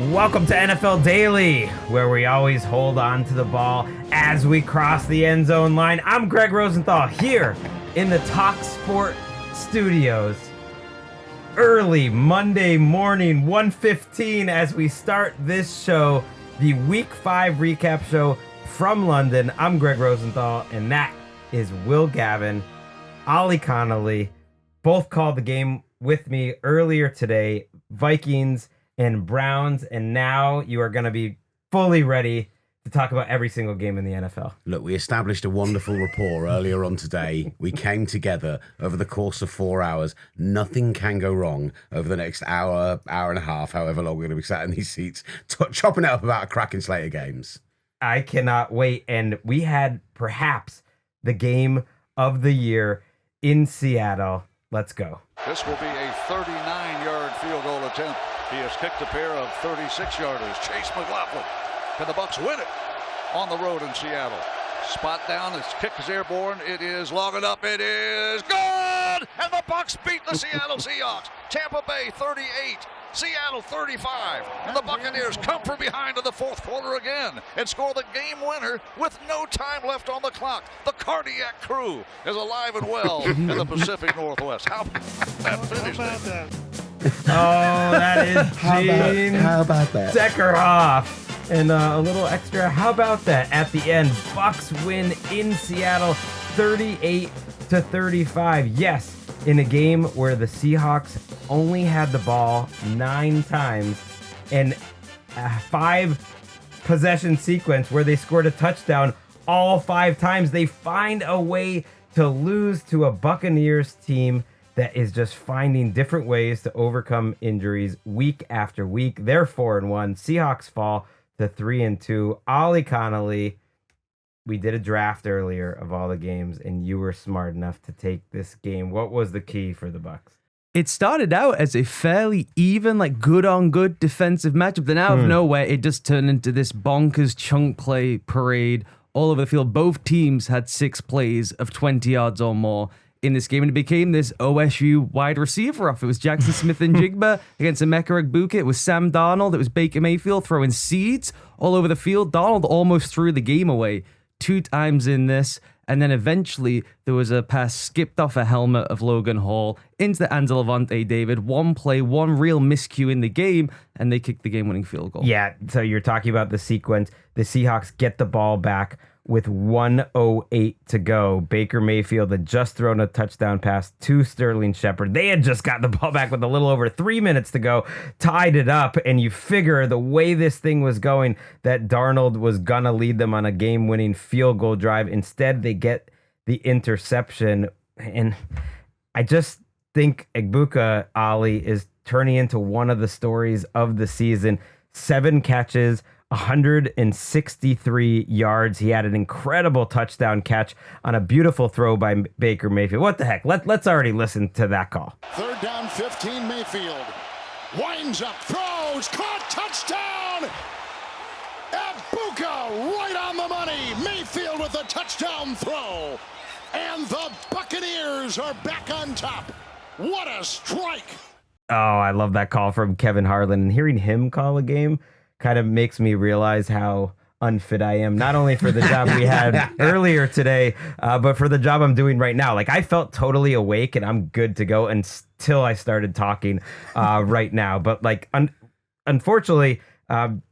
Welcome to NFL Daily, where we always hold on to the ball as we cross the end zone line. I'm Gregg Rosenthal here in the Talk Sport Studios. Early Monday morning, 1:15, as we start this show, the Week 5 recap show from London. I'm Gregg Rosenthal, and that is Will Gavin, Ollie Connolly. Both called the game with me earlier today, Vikings and Browns, and now you are going to be fully ready to talk about every single game in the NFL. Look, we established a wonderful rapport earlier on today. We came together over the course of 4 hours. Nothing can go wrong over the next hour, hour and a half, however long we're going to be sat in these seats, chopping it up about a cracking slate of games. I cannot wait, and we had perhaps the game of the year in Seattle. Let's go. This will be a 39-yard field goal attempt. He has kicked a pair of 36-yarders. Chase McLaughlin. Can the Bucs win it on the road in Seattle? Spot down. His kick is airborne. It is long enough. It is good! And the Bucs beat the Seattle Seahawks. Tampa Bay 38. Seattle 35. And the Buccaneers come from behind in the fourth quarter again and score the game winner with no time left on the clock. The cardiac crew is alive and well in the Pacific Northwest. How about that finish? Oh, that is Gene How about that? Deckerhoff. And a little extra, how about that? At the end, Bucs win in Seattle 38-35. Yes, in a game where the Seahawks only had the ball 9 times and a 5 possession sequence where they scored a touchdown all 5 times. They find a way to lose to a Buccaneers team that is just finding different ways to overcome injuries week after week. They're 4-1. Seahawks fall to 3-2. Ollie Connolly, we did a draft earlier of all the games, and you were smart enough to take this game. What was the key for the Bucs? It started out as a fairly even, good-on-good defensive matchup. Then out of nowhere, it just turned into this bonkers chunk play parade all over the field. Both teams had 6 plays of 20 yards or more in this game, and it became this OSU wide receiver off. It was Jackson Smith and Jigba against Emeka Egbuka. It was Sam Darnold. It was Baker Mayfield throwing seeds all over the field. Darnold almost threw the game away 2 times in this, and then eventually there was a pass skipped off a helmet of Logan Hall into the hands of Levante David. One play, one real miscue in the game, and they kicked the game-winning field goal. Yeah, so you're talking about the sequence. The Seahawks get the ball back with 1:08 to go. Baker Mayfield had just thrown a touchdown pass to Sterling Shepard. They had just got the ball back with a little over 3 minutes to go, tied it up, and you figure the way this thing was going that Darnold was going to lead them on a game-winning field goal drive. Instead, they get the interception, and I just think Egbuka, Ollie, is turning into one of the stories of the season. 7 catches, 163 yards. He had an incredible touchdown catch on a beautiful throw by Baker Mayfield. What the heck? Let's already listen to that call. Third down, 15, Mayfield. Winds up, throws, caught, touchdown! Egbuka right on the money. Mayfield with a touchdown throw. And the Buccaneers are back on top. What a strike! Oh, I love that call from Kevin Harlan. And hearing him call a game kind of makes me realize how unfit I am, not only for the job we had earlier today, but for the job I'm doing right now. Like, I felt totally awake and I'm good to go until I started talking right now. But unfortunately, the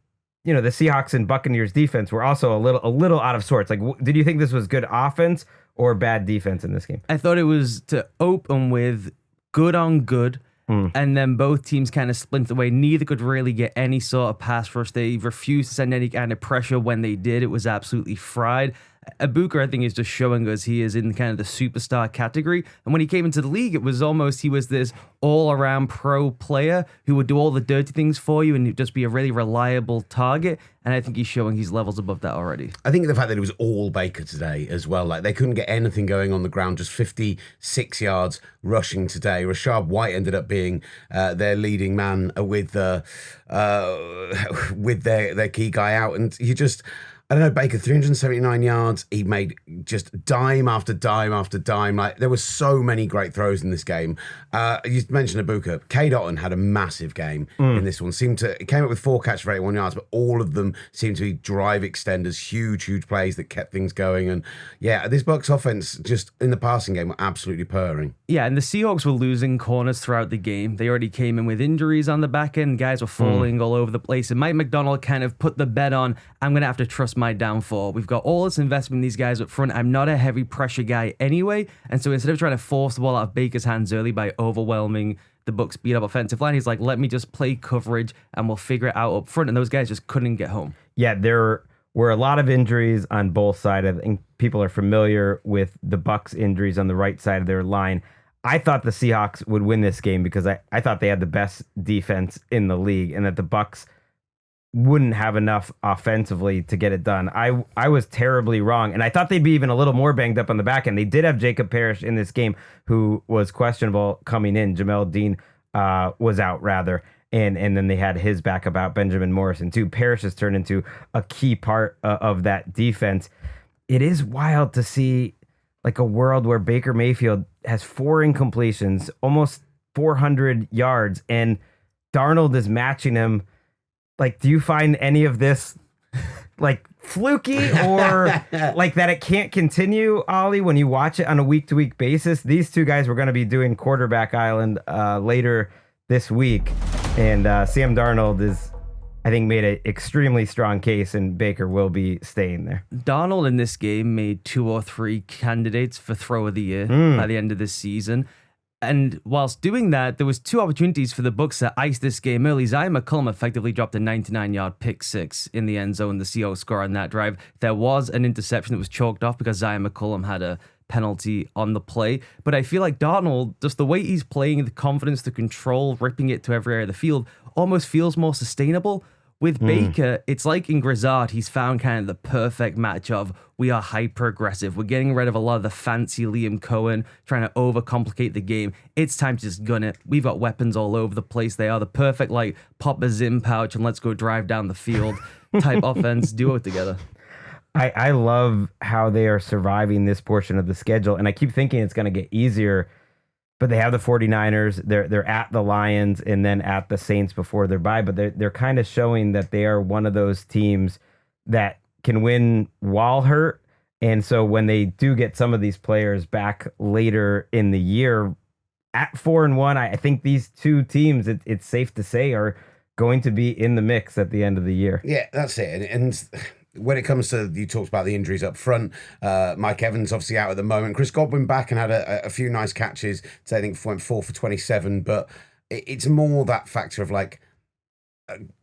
Seahawks and Buccaneers defense were also a little out of sorts. Like, did you think this was good offense or bad defense in this game? I thought it was to open with good on good. And then both teams kind of splintered away. Neither could really get any sort of pass rush. They refused to send any kind of pressure. When they did, it was absolutely fried. Egbuka, I think, is just showing us he is in kind of the superstar category. And when he came into the league, it was almost he was this all-around pro player who would do all the dirty things for you and he'd just be a really reliable target. And I think he's showing he's levels above that already. I think the fact that it was all Baker today as well, like they couldn't get anything going on the ground, just 56 yards rushing today. Rashad White ended up being their leading man with their key guy out, and you just, I don't know, Baker, 379 yards. He made just dime after dime after dime. Like, there were so many great throws in this game. You mentioned Ibuka. Cade Otton had a massive game in this one. He came up with 4 catches for 81 yards, but all of them seemed to be drive extenders, huge plays that kept things going. And yeah, this Bucs offense just in the passing game were absolutely purring. Yeah, and the Seahawks were losing corners throughout the game. They already came in with injuries on the back end. Guys were falling all over the place. And Mike McDonald kind of put the bet on, I'm going to have to trust my downfall. We've got all this investment in these guys up front. I'm not a heavy pressure guy anyway. And so instead of trying to force the ball out of Baker's hands early by overwhelming the Bucs' beat up offensive line, he's like, let me just play coverage and we'll figure it out up front. And those guys just couldn't get home. Yeah, there were a lot of injuries on both sides. I think people are familiar with the Bucs' injuries on the right side of their line. I thought the Seahawks would win this game because I thought they had the best defense in the league and that the Bucs wouldn't have enough offensively to get it done. I was terribly wrong, and I thought they'd be even a little more banged up on the back end. They did have Jacob Parrish in this game, who was questionable coming in. Jamel Dean was out, rather, and then they had his backup out, Benjamin Morrison, too. Parrish has turned into a key part of that defense. It is wild to see like a world where Baker Mayfield has 4 incompletions, almost 400 yards, and Darnold is matching him. Like, do you find any of this like fluky or like that it can't continue, Ollie, when you watch it on a week-to-week basis? These two guys were going to be doing Quarterback Island later this week, and Sam Darnold is, I think, made an extremely strong case, and Baker will be staying there. Darnold in this game made 2 or 3 candidates for throw of the year by the end of this season. And whilst doing that, there was 2 opportunities for the Bucs that iced this game early. Zion McCollum effectively dropped a 99-yard pick 6 in the end zone. The Seahawks score on that drive. There was an interception that was chalked off because Zion McCollum had a penalty on the play. But I feel like Darnold, just the way he's playing, the confidence, the control, ripping it to every area of the field, almost feels more sustainable. With Baker, it's like in Grizzard, he's found kind of the perfect match of we are hyper-aggressive. We're getting rid of a lot of the fancy Liam Cohen, trying to overcomplicate the game. It's time to just gun it. We've got weapons all over the place. They are the perfect, like, pop a Zim pouch and let's go drive down the field type offense duo together. I love how they are surviving this portion of the schedule, and I keep thinking it's going to get easier. But they have the 49ers, they're at the Lions, and then at the Saints before their bye. But they're kind of showing that they are one of those teams that can win while hurt. And so when they do get some of these players back later in the year, at 4-1, I think these 2 teams, it's safe to say, are going to be in the mix at the end of the year. Yeah, that's it. And when it comes to, you talked about the injuries up front, Mike Evans obviously out at the moment. Chris Godwin back and had a few nice catches. So I think went 4 for 27. But it's more that factor of, like,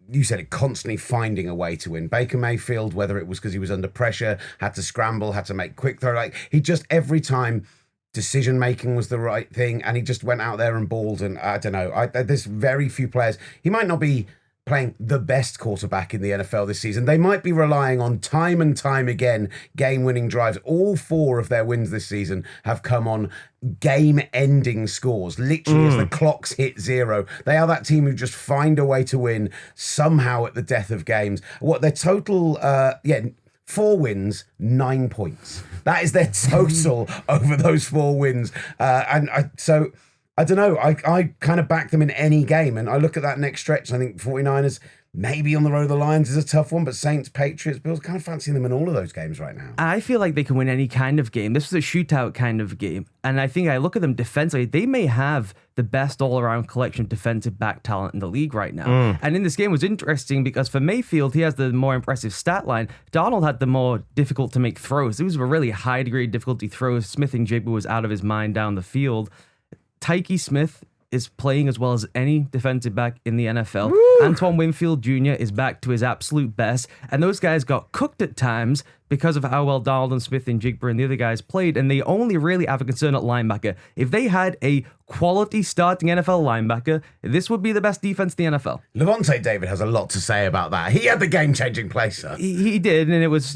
you said it, constantly finding a way to win. Baker Mayfield, whether it was because he was under pressure, had to scramble, had to make quick throw, like he just every time decision making was the right thing, and he just went out there and balled. And I don't know, there's very few players. He might not be playing the best quarterback in the NFL this season. They might be relying on time and time again game-winning drives. All 4 of their wins this season have come on game-ending scores, literally as the clocks hit 0. They are that team who just find a way to win somehow at the death of games. What their total, 4 wins, 9 points. That is their total over those 4 wins. So I don't know. I kind of back them in any game. And I look at that next stretch, and I think 49ers, maybe on the road of the Lions, is a tough one. But Saints, Patriots, Bills, kind of fancying them in all of those games right now. I feel like they can win any kind of game. This was a shootout kind of game. And I think I look at them defensively. They may have the best all-around collection of defensive back talent in the league right now. And in this game, it was interesting because for Mayfield, he has the more impressive stat line. Darnold had the more difficult to make throws. These were really high degree difficulty throws. Smith and Jigba was out of his mind down the field. Tyke Smith is playing as well as any defensive back in the NFL. Woo! Antoine Winfield Jr. is back to his absolute best. And those guys got cooked at times because of how well Donald and Smith and Jigba and the other guys played. And they only really have a concern at linebacker. If they had a quality starting NFL linebacker, this would be the best defense in the NFL. Levante David has a lot to say about that. He had the game-changing play, sir. He did, and it was,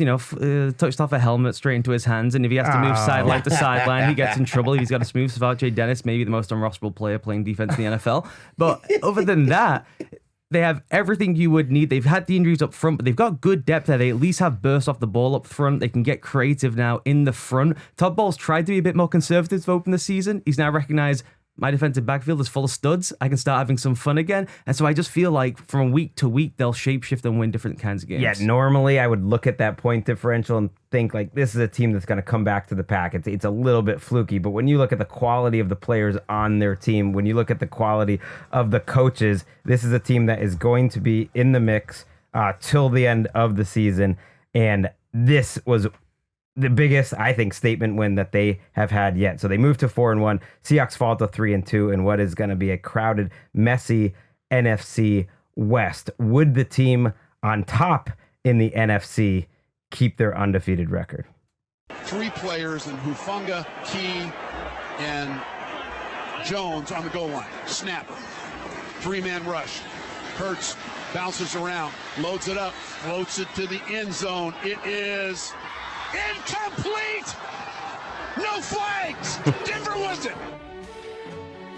touched off a helmet straight into his hands. And if he has to move sideline to sideline, he gets in trouble. He's got to smooth Savage Dennis, maybe the most unrosterable player playing defense in the NFL. But other than that, They have everything you would need. They've had the injuries up front, but they've got good depth there. They at least have burst off the ball up front. They can get creative now in the front. Todd Bowles tried to be a bit more conservative to open the season. He's now recognized my defensive backfield is full of studs. I can start having some fun again. And so I just feel like from week to week, they'll shapeshift and win different kinds of games. Yeah, normally I would look at that point differential and think like this is a team that's going to come back to the pack. It's a little bit fluky, but when you look at the quality of the players on their team, when you look at the quality of the coaches, this is a team that is going to be in the mix till the end of the season. And this was the biggest, I think, statement win that they have had yet. So they moved to 4-1. Seahawks fall to 3-2 in what is going to be a crowded, messy NFC West. Would the team on top in the NFC keep their undefeated record? 3 players in Hufanga, Key, and Jones on the goal line. Snap. 3-man rush. Hurts bounces around, loads it up, floats it to the end zone. It is incomplete! No flags! Denver was it!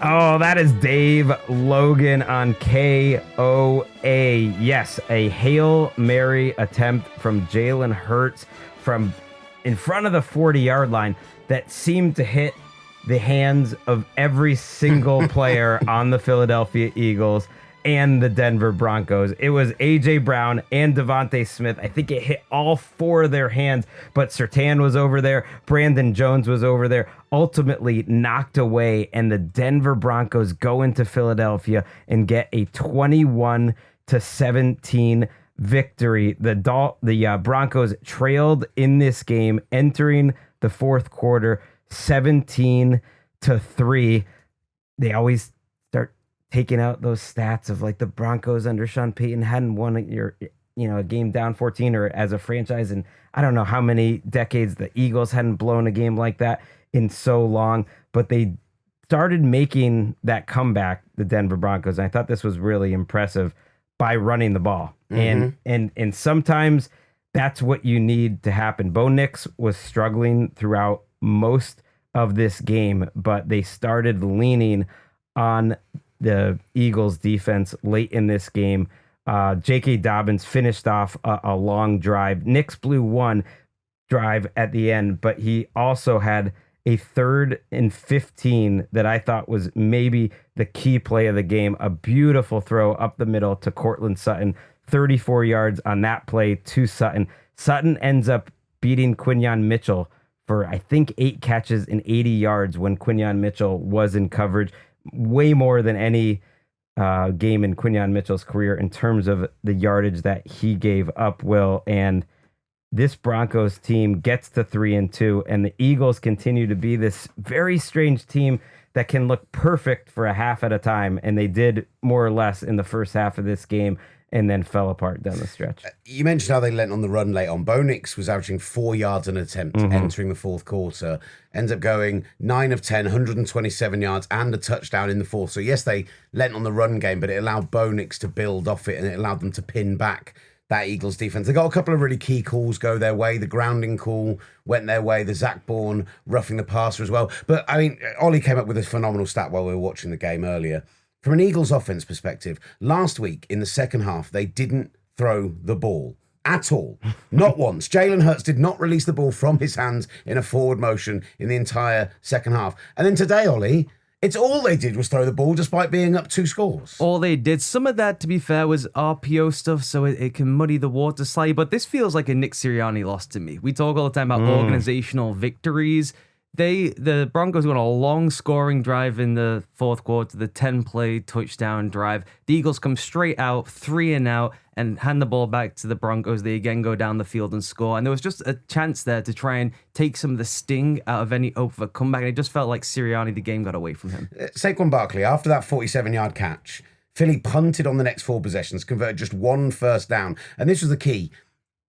Oh, that is Dave Logan on KOA. Yes, a Hail Mary attempt from Jalen Hurts from in front of the 40-yard line that seemed to hit the hands of every single player on the Philadelphia Eagles and the Denver Broncos. It was A.J. Brown and Devontae Smith. I think it hit all 4 of their hands, but Surtain was over there. Brandon Jones was over there. Ultimately knocked away, and the Denver Broncos go into Philadelphia and get a 21-17 victory. The Broncos trailed in this game, entering the fourth quarter 17-3. They always start taking out those stats of like the Broncos under Sean Payton hadn't won a game down 14 or as a franchise, and I don't know how many decades the Eagles hadn't blown a game like that in so long, but they started making that comeback, the Denver Broncos. And I thought this was really impressive by running the ball. Mm-hmm. And sometimes that's what you need to happen. Bo Nix was struggling throughout most of this game, but they started leaning on the Eagles defense late in this game. J.K. Dobbins finished off a long drive. Nix blew one drive at the end, but he also had a 3rd and 15 that I thought was maybe the key play of the game. A beautiful throw up the middle to Cortland Sutton, 34 yards on that play to Sutton. Sutton ends up beating Quinyon Mitchell for, I think, 8 catches and 80 yards when Quinyon Mitchell was in coverage. Way more than any game in Quinyon Mitchell's career in terms of the yardage that he gave up, Will. And this Broncos team gets to 3-2, and the Eagles continue to be this very strange team that can look perfect for a half at a time. And they did more or less in the first half of this game and then fell apart down the stretch. You mentioned how they lent on the run late on. Bo Nix was averaging 4 yards an attempt entering the fourth quarter. Ends up going 9 of 10, 127 yards and a touchdown in the fourth. So yes, they lent on the run game, but it allowed Bo Nix to build off it and it allowed them to pin back that Eagles defense. They got a couple of really key calls go their way. The grounding call went their way. The Zach Bourne roughing the passer as well. But I mean, Ollie came up with a phenomenal stat while we were watching the game earlier. From an Eagles offense perspective, last week in the second half, they didn't throw the ball at all. Not once. Jalen Hurts did not release the ball from his hands in a forward motion in the entire second half. And then today, Ollie, it's all they did was throw the ball despite being up 2 scores. All they did. Some of that, to be fair, was RPO stuff, so it can muddy the water slightly. But this feels like a Nick Sirianni loss to me. We talk all the time about organizational victories. The Broncos went on a long scoring drive in the fourth quarter, the 10-play touchdown drive. The Eagles come straight out, 3 and out, and hand the ball back to the Broncos. They again go down the field and score. And there was just a chance there to try and take some of the sting out of any hope of a comeback. And it just felt like Sirianni, the game got away from him. Saquon Barkley, after that 47-yard catch, Philly punted on the next 4 possessions, converted just 1 first down. And this was the key.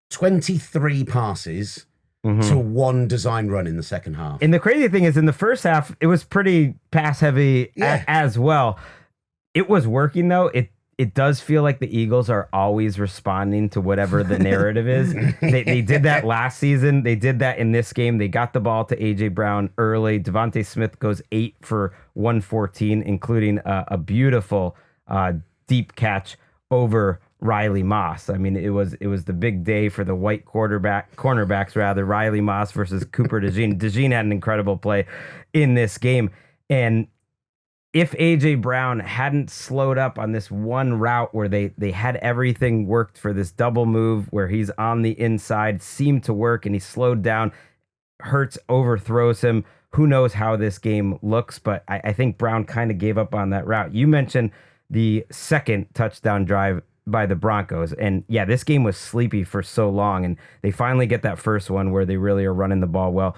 23 passes to 1 design run in the second half. And the crazy thing is, in the first half, it was pretty pass heavy as well. It was working, though. It does feel like the Eagles are always responding to whatever the narrative is. They did that last season. They did that in this game. They got the ball to A.J. Brown early. Devontae Smith goes 8 for 114, including a beautiful deep catch over Riley Moss. I mean, it was the big day for the white cornerbacks rather, Riley Moss versus Cooper DeJean. DeJean had an incredible play in this game. And if A.J. Brown hadn't slowed up on this one route where they had everything worked for this double move where he's on the inside, seemed to work, and he slowed down, Hurts overthrows him. Who knows how this game looks, but I think Brown kind of gave up on that route. You mentioned the second touchdown drive by the Broncos, and yeah, this game was sleepy for so long, and they finally get that first one where they really are running the ball well.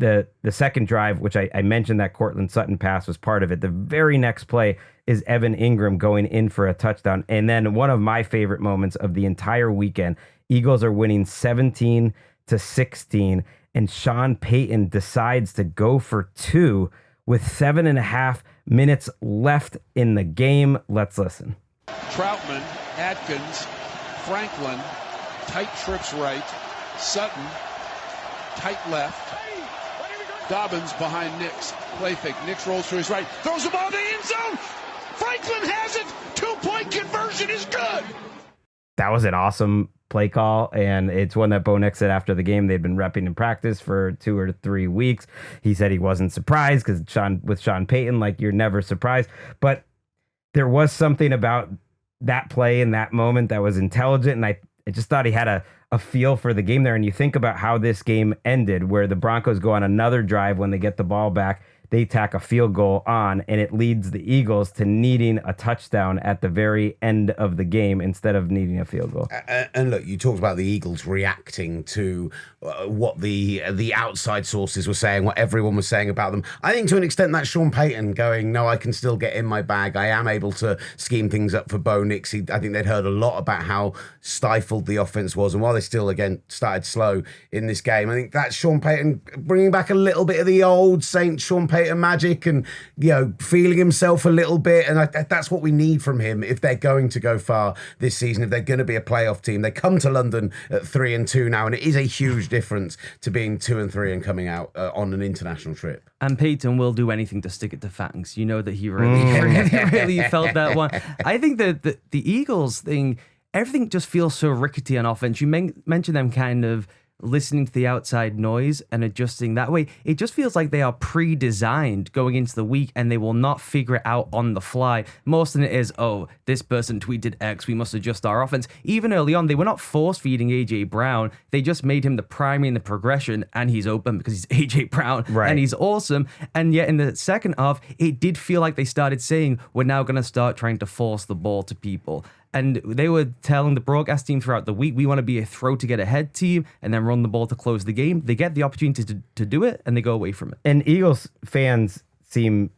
The second drive, which I mentioned that Cortland Sutton pass was part of it. The very next play is Evan Ingram going in for a touchdown. And then one of my favorite moments of the entire weekend, Eagles are winning 17-16, and Sean Payton decides to go for two with 7.5 minutes left in the game. Let's listen. Troutman, Atkins, Franklin, tight trips right, Sutton, tight left. Dobbins behind Nix. Play fake. Nix rolls to his right. Throws the ball in the end zone. Franklin has it. 2-point conversion is good. That was an awesome play call, and it's one that Bo Nix said after the game. They'd been repping in practice for 2 or 3 weeks. He said he wasn't surprised because with Sean Payton, like, you're never surprised. But there was something about that play in that moment that was intelligent, and I just thought he had a feel for the game there. And you think about how this game ended, where the Broncos go on another drive when they get the ball back. They tack a field goal on, and it leads the Eagles to needing a touchdown at the very end of the game instead of needing a field goal. And look, you talked about the Eagles reacting to what the outside sources were saying, what everyone was saying about them. I think to an extent that's Sean Payton going, no, I can still get in my bag. I am able to scheme things up for Bo Nix. I think they'd heard a lot about how stifled the offense was. And while they still, again, started slow in this game, I think that's Sean Payton bringing back a little bit of the old Saint Sean Payton magic and, you know, feeling himself a little bit. And that's what we need from him if they're going to go far this season, if they're going to be a playoff team. They come to London at 3-2 now, and it is a huge difference to being 2-3 and coming out on an international trip. And Peyton will do anything to stick it to Fangs. You know that he really felt that one. I think that the Eagles thing, everything just feels so rickety on offense. You mentioned them kind of listening to the outside noise and adjusting that way. It just feels like they are pre-designed going into the week, and they will not figure it out on the fly. Most of it is, oh, this person tweeted X, we must adjust our offense. Even early on, they were not force-feeding A.J. Brown. They just made him the primary in the progression, and he's open because he's A.J. Brown, right, and he's awesome. And yet in the second half, it did feel like they started saying, we're now going to start trying to force the ball to people. And they were telling the broadcast team throughout the week, we want to be a throw to get ahead team and then run the ball to close the game. They get the opportunity to do it, and they go away from it. And Eagles fans seem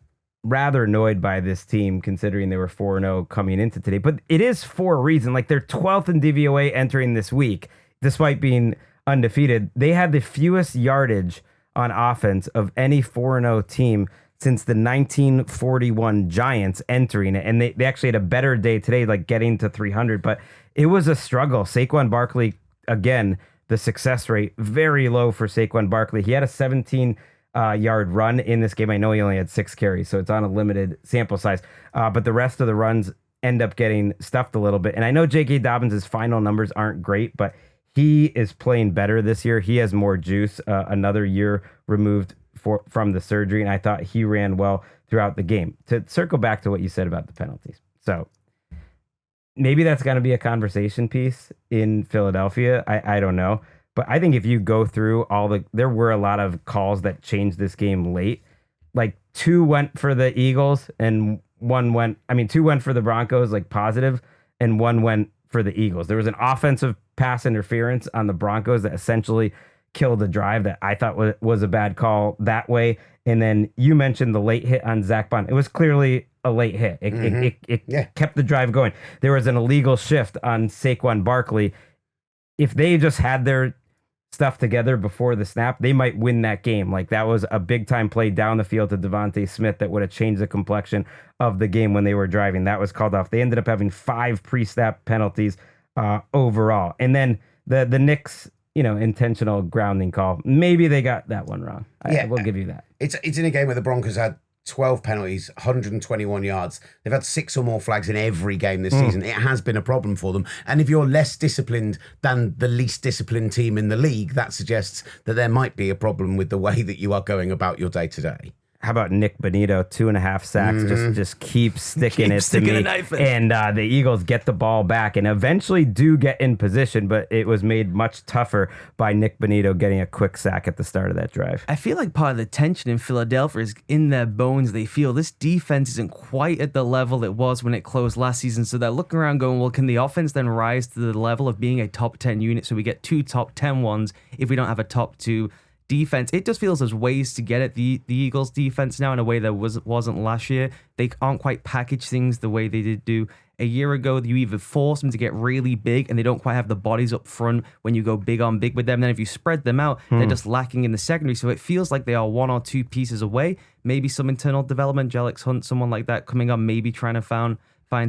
rather annoyed by this team, considering they were 4-0 coming into today. But it is for a reason. Like, they're 12th in DVOA entering this week, despite being undefeated. They had the fewest yardage on offense of any 4-0 team since the 1941 Giants entering it. And they actually had a better day today, like getting to 300, but it was a struggle. Saquon Barkley, again, the success rate, very low for Saquon Barkley. He had a 17-yard run in this game. I know he only had 6 carries, so it's on a limited sample size, but the rest of the runs end up getting stuffed a little bit. And I know J.K. Dobbins' final numbers aren't great, but he is playing better this year. He has more juice, another year removed from the surgery, and I thought he ran well throughout the game. To circle back to what you said about the penalties. So maybe that's going to be a conversation piece in Philadelphia. I don't know. But I think if you go through there were a lot of calls that changed this game late. Like 2 went for the Eagles and 2 went for the Broncos, like positive, and 1 went for the Eagles. There was an offensive pass interference on the Broncos that essentially killed the drive that I thought was a bad call that way. And then you mentioned the late hit on Zach Bond. It was clearly a late hit. It kept the drive going. There was an illegal shift on Saquon Barkley. If they just had their stuff together before the snap, they might win that game. Like, that was a big time play down the field to Devontae Smith that would have changed the complexion of the game when they were driving. That was called off. They ended up having 5 pre-snap penalties overall. And then the Knicks, intentional grounding call. Maybe they got that one wrong. I will give you that. It's in a game where the Broncos had 12 penalties, 121 yards. They've had 6 or more flags in every game this season. It has been a problem for them. And if you're less disciplined than the least disciplined team in the league, that suggests that there might be a problem with the way that you are going about your day-to-day. How about Nick Bonito, 2.5 sacks, just keep sticking it to me. And the Eagles get the ball back and eventually do get in position, but it was made much tougher by Nick Bonito getting a quick sack at the start of that drive. I feel like part of the tension in Philadelphia is in their bones. They feel this defense isn't quite at the level it was when it closed last season. So they're looking around going, well, can the offense then rise to the level of being a top 10 unit so we get 2 top 10 ones if we don't have a top 2 defense? It just feels there's ways to get at the Eagles defense now in a way that wasn't last year. They aren't quite package things the way they did do a year ago. You either force them to get really big and they don't quite have the bodies up front when you go big on big with them. Then if you spread them out, they're just lacking in the secondary. So it feels like they are 1 or 2 pieces away. Maybe some internal development, Jelix Hunt, someone like that coming on, maybe trying to find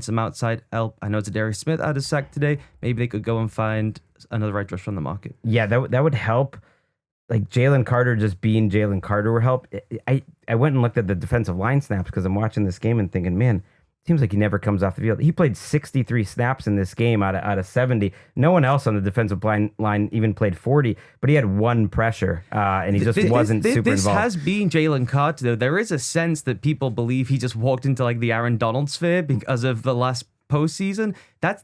some outside help. I know Zadarius Smith had a sack today. Maybe they could go and find another edge rusher on the market. Yeah, that would help. Like Jalen Carter just being Jalen Carter would help. I went and looked at the defensive line snaps because I'm watching this game and thinking, man, seems like he never comes off the field. He played 63 snaps in this game out of 70. No one else on the defensive line even played 40, but he had 1 pressure, and he just wasn't super this involved. This has been Jalen Carter, though. There is a sense that people believe he just walked into like the Aaron Donald sphere because of the last postseason.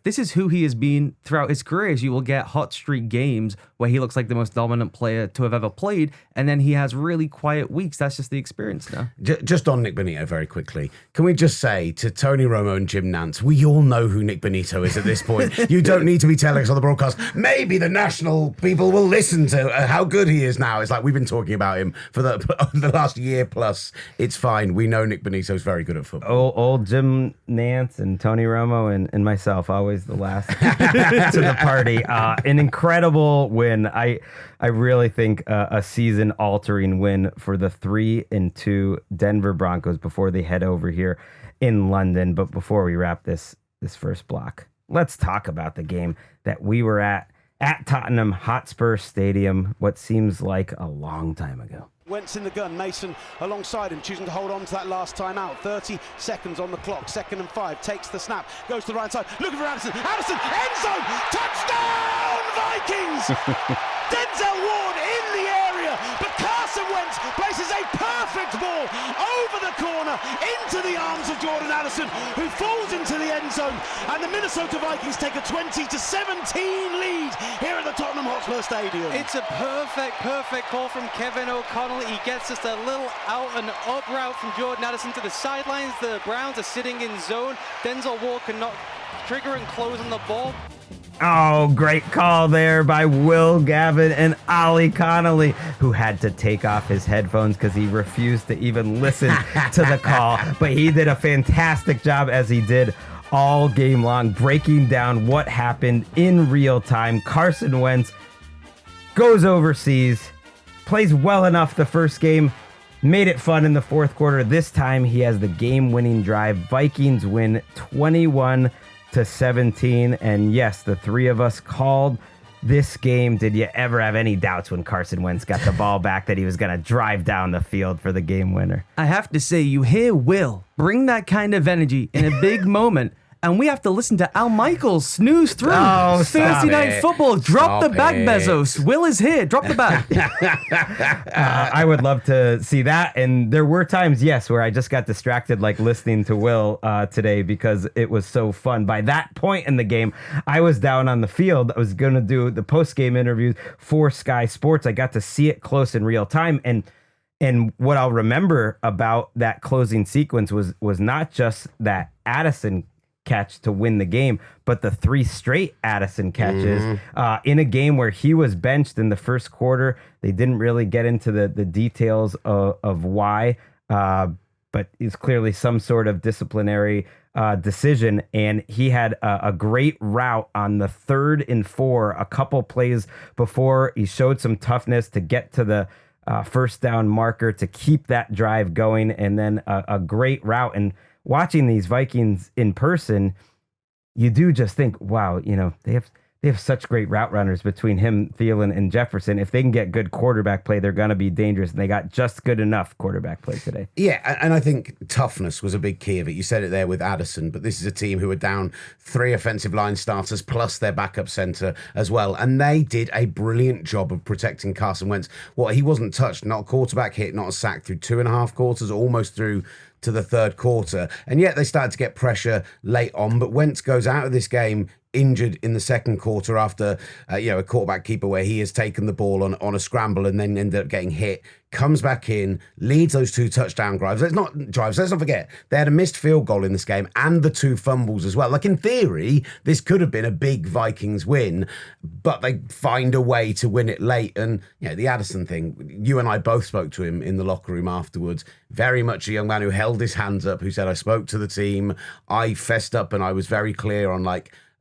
This is who he has been throughout his career. Is you will get hot streak games where he looks like the most dominant player to have ever played, and then he has really quiet weeks. That's just the experience now. Just on Nick Bonito very quickly, can we just say to Tony Romo and Jim Nantz, we all know who Nick Bonito is at this point. You don't need to be telling us on the broadcast. Maybe the national people will listen to how good he is now. It's like we've been talking about him for the last year plus. It's fine. We know Nick Bonito is very good at football. Old Jim Nantz and Tony Romo and myself, always the last to the party. An incredible win. I really think a season-altering win for the 3-2 Denver Broncos before they head over here in London. But before we wrap this first block, let's talk about the game that we were at Tottenham Hotspur Stadium, what seems like a long time ago. Wentz in the gun, Mason alongside him, choosing to hold on to that last time out. 30 seconds on the clock, 2nd and 5, takes the snap, goes to the right side, looking for Addison, end zone, touchdown Vikings! Denzel Ward in the area, but Carson Wentz places a perfect ball over the corner into the arms of Jordan Addison, who falls into the end zone, and the Minnesota Vikings take a 20-17 lead here at the Tottenham Hotspur Stadium. It's a perfect call from Kevin O'Connell. He gets just a little out and up route from Jordan Addison to the sidelines. The Browns are sitting in zone. Denzel Ward cannot trigger and close on the ball. Oh, great call there by Will Gavin and Ollie Connolly, who had to take off his headphones because he refused to even listen to the call. But he did a fantastic job, as he did all game long, breaking down what happened in real time. Carson Wentz goes overseas, plays well enough the first game, made it fun in the fourth quarter. This time he has the game-winning drive. Vikings win 21-17. And yes, the 3 of us called this game. Did you ever have any doubts when Carson Wentz got the ball back that he was going to drive down the field for the game winner? I have to say, you hear Will bring that kind of energy in a big moment, and we have to listen to Al Michaels snooze through Thursday Night Football. Drop the bag, Bezos. Will is here. Drop the bag. I would love to see that. And there were times, yes, where I just got distracted, like listening to Will today, because it was so fun. By that point in the game, I was down on the field. I was going to do the post-game interviews for Sky Sports. I got to see it close in real time. And what I'll remember about that closing sequence was not just that Addison catch to win the game, but the 3 straight Addison catches in a game where he was benched in the first quarter. They didn't really get into the details of why, but it's clearly some sort of disciplinary decision. And he had a great route on the 3rd and 4, a couple plays before. He showed some toughness to get to the first down marker to keep that drive going, and then a great route. And watching these Vikings in person, you do just think, wow, they they have such great route runners between him, Thielen, and Jefferson. If they can get good quarterback play, they're going to be dangerous, and they got just good enough quarterback play today. Yeah, and I think toughness was a big key of it. You said it there with Addison, but this is a team who are down 3 offensive line starters plus their backup center as well, and they did a brilliant job of protecting Carson Wentz. He wasn't touched, not a quarterback hit, not a sack through 2.5 quarters, almost through to the third quarter, and yet they started to get pressure late on, but Wentz goes out of this game injured in the second quarter after a quarterback keeper where he has taken the ball on a scramble and then ended up getting hit, comes back in, leads those 2 touchdown drives. Let's not forget, they had a missed field goal in this game and the 2 fumbles as well. Like, in theory, this could have been a big Vikings win, but they find a way to win it late. And, the Addison thing, you and I both spoke to him in the locker room afterwards. Very much a young man who held his hands up, who said, I spoke to the team, I fessed up, and I was very clear on,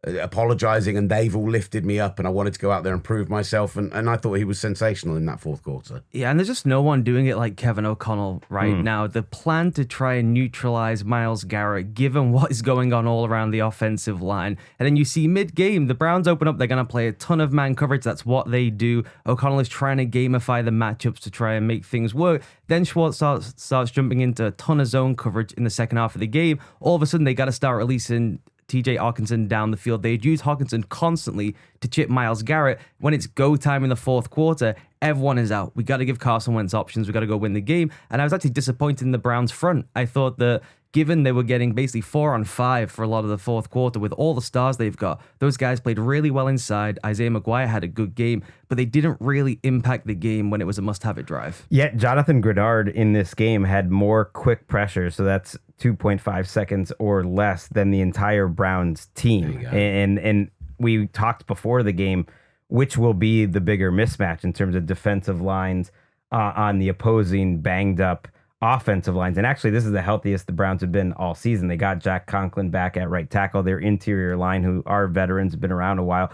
apologizing, and they've all lifted me up, and I wanted to go out there and prove myself, and I thought he was sensational in that fourth quarter. Yeah, and there's just no one doing it like Kevin O'Connell right now. The plan to try and neutralize Myles Garrett, given what is going on all around the offensive line, and then you see mid-game, the Browns open up, they're going to play a ton of man coverage, that's what they do. O'Connell is trying to gamify the matchups to try and make things work. Then Schwartz starts jumping into a ton of zone coverage in the second half of the game. All of a sudden, they got to start releasing TJ Hawkinson down the field. They'd use Hawkinson constantly to chip Myles Garrett. When it's go time in the fourth quarter, everyone is out. We got to give Carson Wentz options. We got to go win the game. And I was actually disappointed in the Browns front. I thought that given they were getting basically 4-on-5 for a lot of the fourth quarter with all the stars they've got, those guys played really well inside. Isaiah McGuire had a good game, but they didn't really impact the game when it was a must-have-it drive. Yet Jonathan Grenard in this game had more quick pressure, so that's 2.5 seconds or less than the entire Browns team. And we talked before the game, which will be the bigger mismatch in terms of defensive lines on the opposing banged up offensive lines. And actually, this is the healthiest the Browns have been all season. They got Jack Conklin back at right tackle. Their interior line, who are veterans, have been around a while,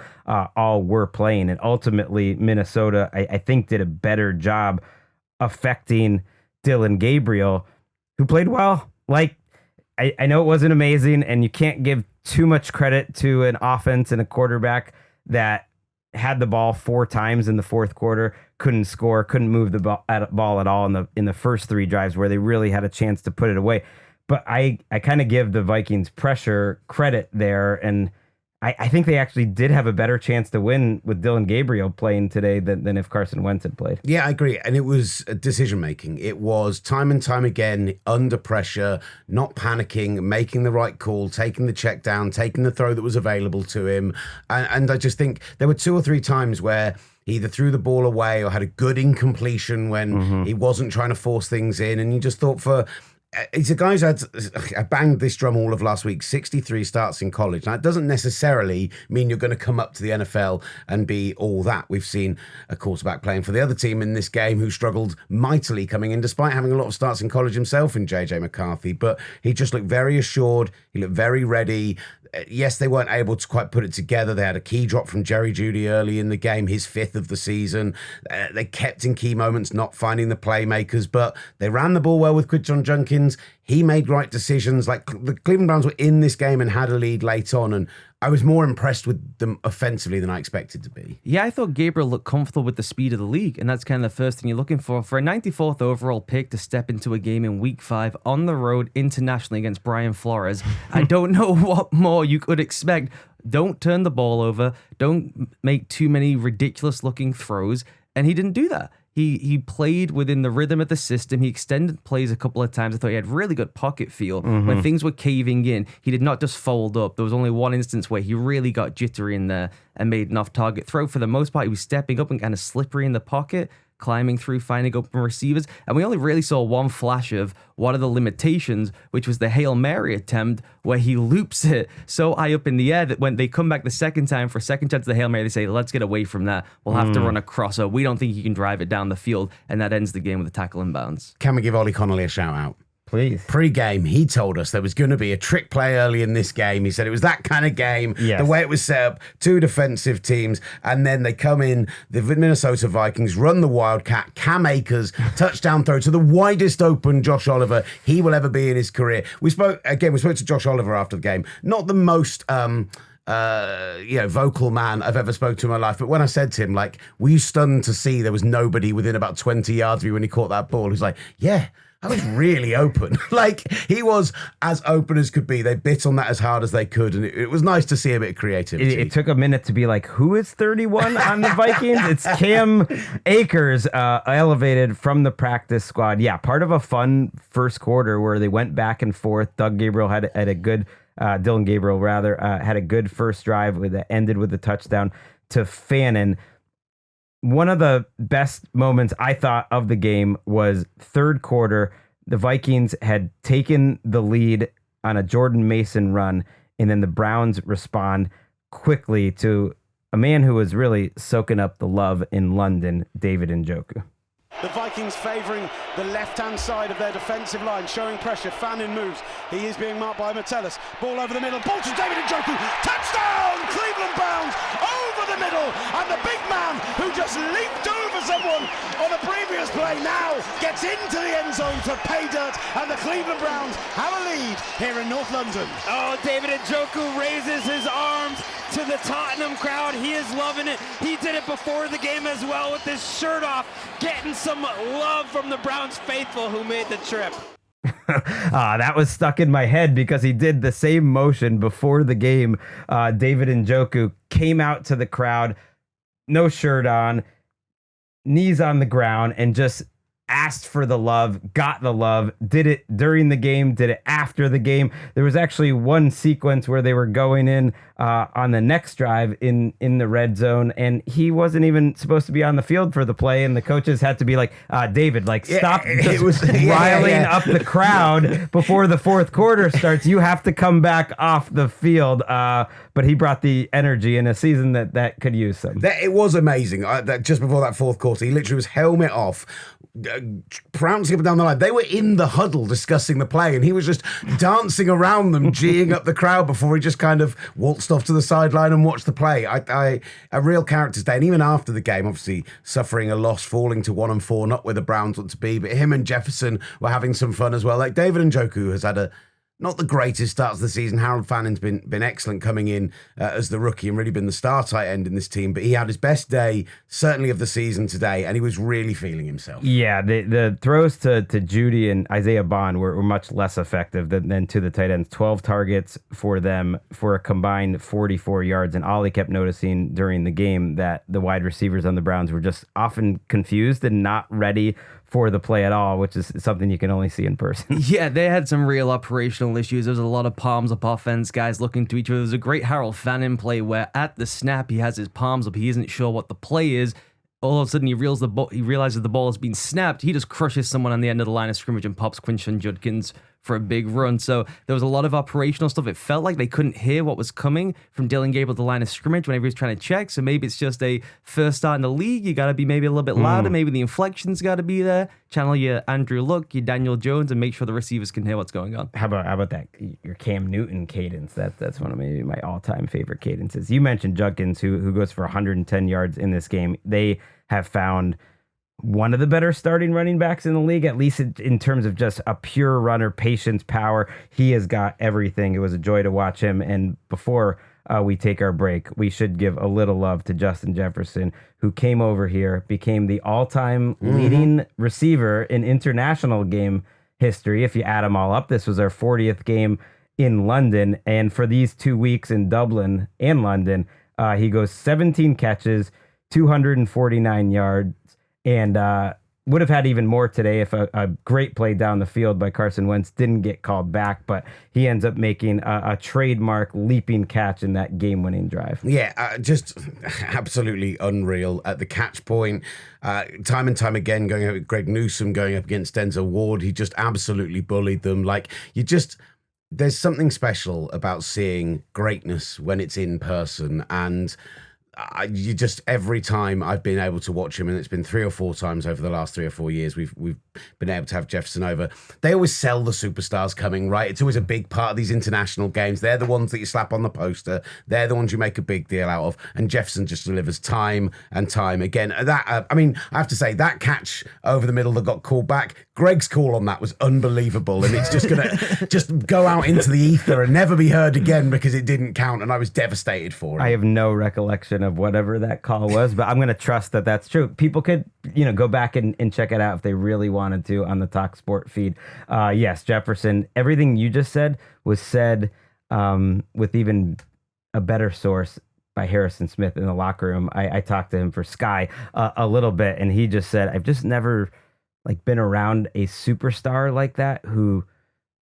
all were playing. And ultimately, Minnesota, I think, did a better job affecting Dylan Gabriel, who played well. I know it wasn't amazing, and you can't give too much credit to an offense and a quarterback that had the ball 4 times in the fourth quarter, couldn't score, couldn't move the ball at all in the first 3 drives where they really had a chance to put it away. But I kind of give the Vikings pressure credit there, and I think they actually did have a better chance to win with Dylan Gabriel playing today than if Carson Wentz had played. Yeah, I agree. And it was decision-making. It was time and time again, under pressure, not panicking, making the right call, taking the check down, taking the throw that was available to him. And I just think there were 2 or 3 times where he either threw the ball away or had a good incompletion when he wasn't trying to force things in. And you just thought he's a guy who's I banged this drum all of last week, 63 starts in college. Now, it doesn't necessarily mean you're going to come up to the NFL and be all that. We've seen a quarterback playing for the other team in this game who struggled mightily coming in, despite having a lot of starts in college himself in J.J. McCarthy. But he just looked very assured. He looked very ready. Yes, they weren't able to quite put it together. They had a key drop from Jerry Jeudy early in the game, his 5th of the season. They kept in key moments, not finding the playmakers, but they ran the ball well with Quinton Junkins. He made right decisions. The Cleveland Browns were in this game and had a lead late on, and I was more impressed with them offensively than I expected to be. Yeah, I thought Gabriel looked comfortable with the speed of the league, and that's kind of the first thing you're looking for. For a 94th overall pick to step into a game in Week 5 on the road internationally against Brian Flores, I don't know what more you could expect. Don't turn the ball over. Don't make too many ridiculous-looking throws, and he didn't do that. He played within the rhythm of the system. He extended plays a couple of times. I thought he had really good pocket feel. When things were caving in, he did not just fold up. There was only one instance where he really got jittery in there and made an off-target throw. For the most part, he was stepping up and kind of slippery in the pocket, climbing through, finding open receivers. And we only really saw one flash of what are the limitations, which was the Hail Mary attempt where he loops it so high up in the air that when they come back the second time for a second chance of the Hail Mary, they say, let's get away from that. We'll have to run a crosser. We don't think he can drive it down the field. And that ends the game with a tackle in bounds. Can we give Ollie Connolly a shout out? Please. Pre-game, he told us there was going to be a trick play early in this game. He said it was that kind of game, the way it was set up, 2 defensive teams, and then they come in, the Minnesota Vikings run the Wildcat, Cam Akers, touchdown throw to the widest open Josh Oliver he will ever be in his career. We spoke to Josh Oliver after the game. Not the most vocal man I've ever spoke to in my life. But when I said to him, like, were you stunned to see there was nobody within about 20 yards of you when he caught that ball? He was like, yeah, I was really open. Like, he was as open as could be. They bit on that as hard as they could, and it was nice to see a bit of creativity. It took a minute to be like, who is 31 on the Vikings? It's Cam Akers, elevated from the practice squad. Yeah, part of a fun first quarter where they went back and forth. Dylan Gabriel had a good had a good first drive that ended with a touchdown to Fannin. One of the best moments I thought of the game was third quarter. The Vikings had taken the lead on a Jordan Mason run, and then the Browns respond quickly to a man who was really soaking up the love in London, David Njoku. The Vikings favouring the left-hand side of their defensive line, showing pressure. Fannin moves. He is being marked by Metellus. Ball over the middle. Ball to David Njoku. Touchdown! Cleveland Browns over the middle. And the big man who just leaped over someone on a previous play now gets into the end zone for pay dirt. And the Cleveland Browns have a lead here in North London. Oh, David Njoku raises his arms to the Tottenham crowd. He is loving it. He did it before the game as well with his shirt off, getting some love from the Browns faithful who made the trip. That was stuck in my head because he did the same motion before the game. David Njoku came out to the crowd, no shirt on, knees on the ground, and just asked for the love, got the love, did it during the game, did it after the game. There was actually one sequence where they were going in on the next drive in the red zone, and he wasn't even supposed to be on the field for the play, and the coaches had to be like, David, like, stop riling up the crowd before the fourth quarter starts. You have to come back off the field. But he brought the energy in a season that could use some. It was amazing. Just before that fourth quarter, he literally was helmet off, prancing up and down the line. They were in the huddle discussing the play, and he was just dancing around them, geeing up the crowd before he just kind of waltzed off to the sideline and watched the play. A real character's day. And even after the game, obviously suffering a loss, falling to 1-4, not where the Browns want to be, but him and Jefferson were having some fun as well. Like, David Njoku has had not the greatest start to the season. Harold Fannin's been excellent coming in as the rookie and really been the star tight end in this team. But he had his best day, certainly of the season today, and he was really feeling himself. Yeah, the throws to Judy and Isaiah Bond were much less effective than to the tight ends. 12 targets for them for a combined 44 yards. And Ollie kept noticing during the game that the wide receivers on the Browns were just often confused and not ready for the play at all, which is something you can only see in person. Yeah, they had some real operational issues. There was a lot of palms up offense, guys looking to each other. There's a great Harold Fannin play where at the snap, he has his palms up. He isn't sure what the play is. All of a sudden, he realizes the ball has been snapped. He just crushes someone on the end of the line of scrimmage and pops Quinshon Judkins for a big run. So there was a lot of operational stuff. It felt like they couldn't hear what was coming from Dylan Gabriel to the line of scrimmage whenever he was trying to check. So maybe it's just a first start in the league. You got to be maybe a little bit louder. Maybe the inflection's got to be there. Channel your Andrew Luck, your Daniel Jones, and make sure the receivers can hear what's going on. How about that? Your Cam Newton cadence. That's one of maybe my all-time favorite cadences. You mentioned Judkins, who goes for 110 yards in this game. They have found one of the better starting running backs in the league, at least in terms of just a pure runner, patience, power. He has got everything. It was a joy to watch him. And before we take our break, we should give a little love to Justin Jefferson, who came over here, became the all-time leading receiver in international game history. If you add them all up, this was our 40th game in London. And for these 2 weeks in Dublin and London, he goes 17 catches, 249 yards, and would have had even more today if a great play down the field by Carson Wentz didn't get called back, but he ends up making a trademark leaping catch in that game-winning drive. Yeah, just absolutely unreal at the catch point. Time and time again, going up with Greg Newsome, going up against Denzel Ward, he just absolutely bullied them. Like, there's something special about seeing greatness when it's in person, and you just, every time I've been able to watch him, and it's been 3 or 4 times over the last 3 or 4 years, we've been able to have Jefferson over. They always sell the superstars coming, right? It's always a big part of these international games. They're the ones that you slap on the poster. They're the ones you make a big deal out of. And Jefferson just delivers time and time again. That I mean, I have to say, that catch over the middle that got called back, Gregg's call on that was unbelievable. And it's just going to just go out into the ether and never be heard again because it didn't count. And I was devastated for it. I have no recollection of whatever that call was, but I'm going to trust that that's true. People could, go back and check it out if they really wanted to on the Talk Sport feed. Yes, Jefferson, everything you just said was said with even a better source by Harrison Smith in the locker room. I talked to him for Sky a little bit, and he just said, I've just never been around a superstar like that who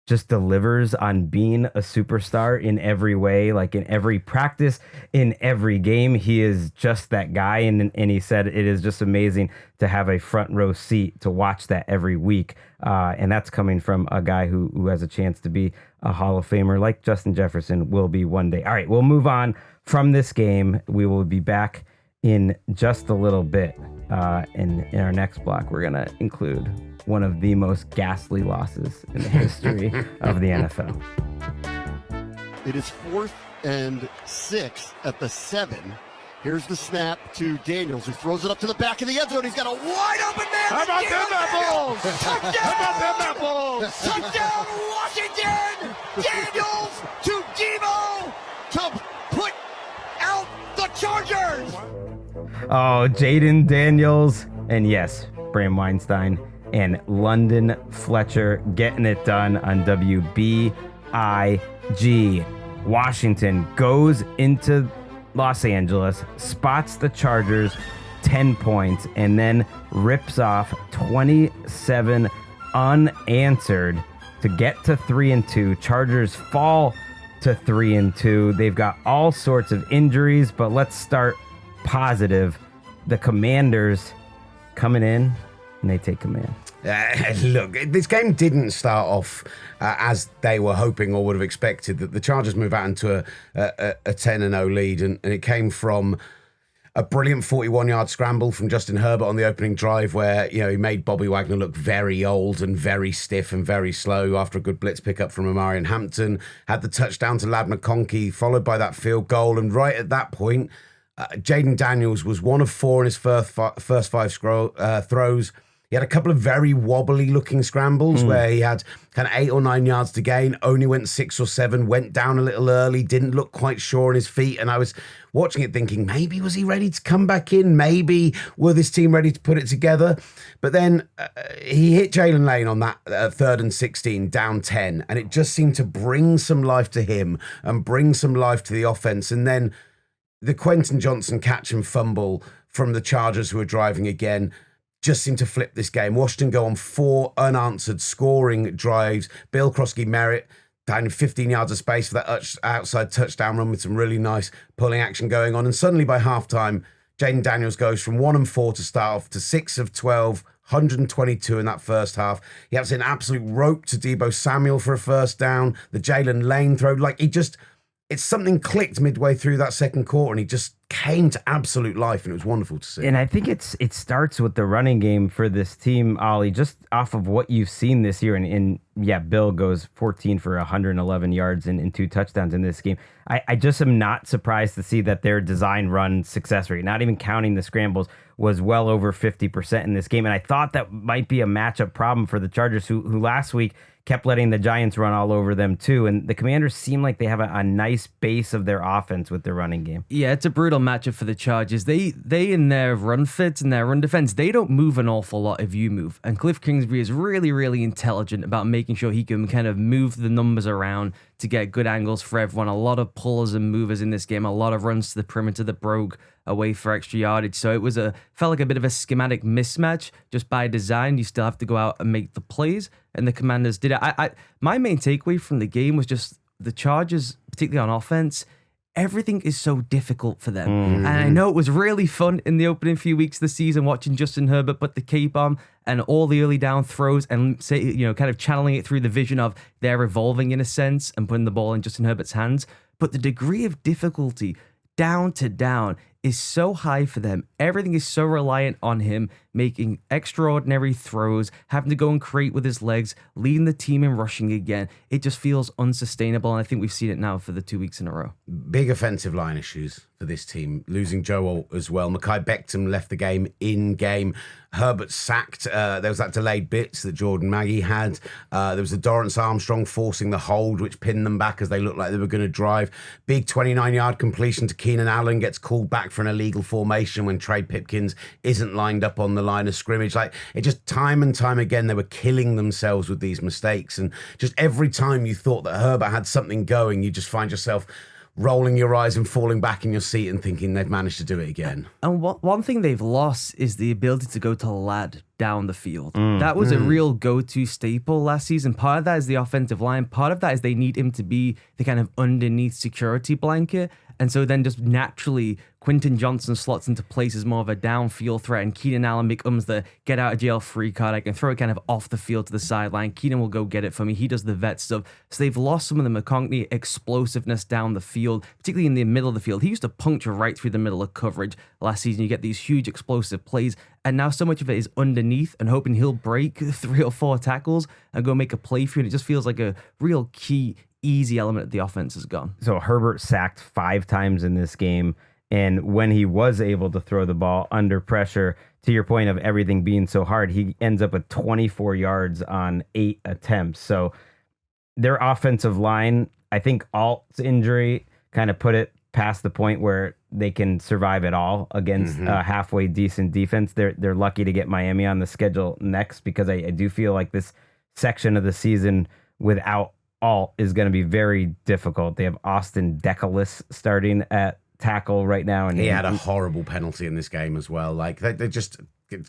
just delivers on being a superstar in every way, like in every practice, in every game. He is just that guy. And he said it is just amazing to have a front row seat to watch that every week. And that's coming from a guy who has a chance to be a Hall of Famer like Justin Jefferson will be one day. All right, we'll move on from this game. We will be back in just a little bit. In our next block, we're going to include one of the most ghastly losses in the history of the NFL. It is 4th and 6 at the 7. Here's the snap to Daniels, who throws it up to the back of the end zone. He's got a wide open man. How about them apples? Touchdown! How about them apples? Touchdown, Washington! Daniels to Debo to put out the Chargers! Oh, Jaden Daniels, and yes, Bram Weinstein and London Fletcher getting it done on WBIG. Washington goes into Los Angeles, spots the Chargers 10 points, and then rips off 27 unanswered to get to 3-2. Chargers fall to 3-2. They've got all sorts of injuries, but let's start positive. The Commanders coming in, and they take command. Look, this game didn't start off as they were hoping or would have expected, that the Chargers move out into a 10-0 lead, and it came from a brilliant 41-yard scramble from Justin Herbert on the opening drive where, he made Bobby Wagner look very old and very stiff and very slow after a good blitz pickup from Amarian Hampton. Had the touchdown to Lad McConkey, followed by that field goal, and right at that point, Jaden Daniels was 1 of 4 in his first 5 throws. He had a couple of very wobbly looking scrambles where he had kind of 8 or 9 yards to gain, only went 6 or 7, went down a little early, didn't look quite sure on his feet. And I was watching it thinking, maybe was he ready to come back in? Maybe were this team ready to put it together? But then he hit Jalen Lane on that 3rd and 16, down 10. And it just seemed to bring some life to him and bring some life to the offense. And then the Quentin Johnson catch and fumble from the Chargers, who are driving again, just seemed to flip this game. Washington go on 4 unanswered scoring drives. Bill Krosky-Merritt down 15 yards of space for that outside touchdown run with some really nice pulling action going on. And suddenly by halftime, Jaden Daniels goes from 1 of 4 to start off to 6 of 12, 122 in that first half. He has an absolute rope to Deebo Samuel for a first down. The Jalen Lane throw, it's something clicked midway through that second quarter, and he just came to absolute life, and it was wonderful to see. And I think it starts with the running game for this team, Ollie, just off of what you've seen this year. And Bill goes 14 for 111 yards and 2 touchdowns in this game. I just am not surprised to see that their design run success rate, not even counting the scrambles, was well over 50% in this game. And I thought that might be a matchup problem for the Chargers, who last week kept letting the Giants run all over them too. And the Commanders seem like they have a nice base of their offense with their running game. Yeah, it's a brutal matchup for the Chargers. They in their run fits and their run defense, they don't move an awful lot if you move. And Cliff Kingsbury is really, really intelligent about making sure he can kind of move the numbers around to get good angles for everyone. A lot of pullers and movers in this game, a lot of runs to the perimeter that broke away for extra yardage. So it felt like a bit of a schematic mismatch just by design. You still have to go out and make the plays, and the Commanders did it. My main takeaway from the game was just the Chargers, particularly on offense, everything is so difficult for them. And I know it was really fun in the opening few weeks of the season watching Justin Herbert put the cape on and all the early down throws and kind of channeling it through the vision of they're evolving in a sense and putting the ball in Justin Herbert's hands. But the degree of difficulty down to down is so high for them. Everything is so reliant on him making extraordinary throws, having to go and create with his legs, leading the team in rushing again. It just feels unsustainable, and I think we've seen it now for the 2 weeks in a row. Big offensive line issues for this team. Losing Joe Alt as well. Mekhi Becton left the game in game. Herbert sacked. There was that delayed bits that Jordan Maggie had. There was the Dorrance Armstrong forcing the hold, which pinned them back as they looked like they were going to drive. Big 29-yard completion to Keenan Allen gets called back for an illegal formation when Trey Pipkins isn't lined up on the line of scrimmage. Like, it just time and time again, they were killing themselves with these mistakes. And just every time you thought that Herbert had something going, you just find yourself rolling your eyes and falling back in your seat and thinking they've managed to do it again. And one thing they've lost is the ability to go to Ladd down the field. That was a real go-to staple last season. Part of that is the offensive line. Part of that is they need him to be the kind of underneath security blanket. And so then just naturally, Quentin Johnson slots into place as more of a downfield threat, and Keenan Allen becomes the get out of jail free card. I can throw it kind of off the field to the sideline. Keenan will go get it for me. He does the vet stuff. So they've lost some of the McConkey explosiveness down the field, particularly in the middle of the field. He used to puncture right through the middle of coverage last season. You get these huge explosive plays, and now so much of it is underneath and hoping he'll break 3 or 4 tackles and go make a play for you. And it just feels like a real key easy element of the offense is gone. So Herbert sacked 5 times in this game. And when he was able to throw the ball under pressure, to your point of everything being so hard, he ends up with 24 yards on 8 attempts. So their offensive line, I think Alt's injury kind of put it past the point where they can survive it all against a halfway decent defense. They're lucky to get Miami on the schedule next, because I do feel like this section of the season without Alt is going to be very difficult. They have Austin Decalis starting at tackle right now, and he had a horrible penalty in this game as well. Like, they're just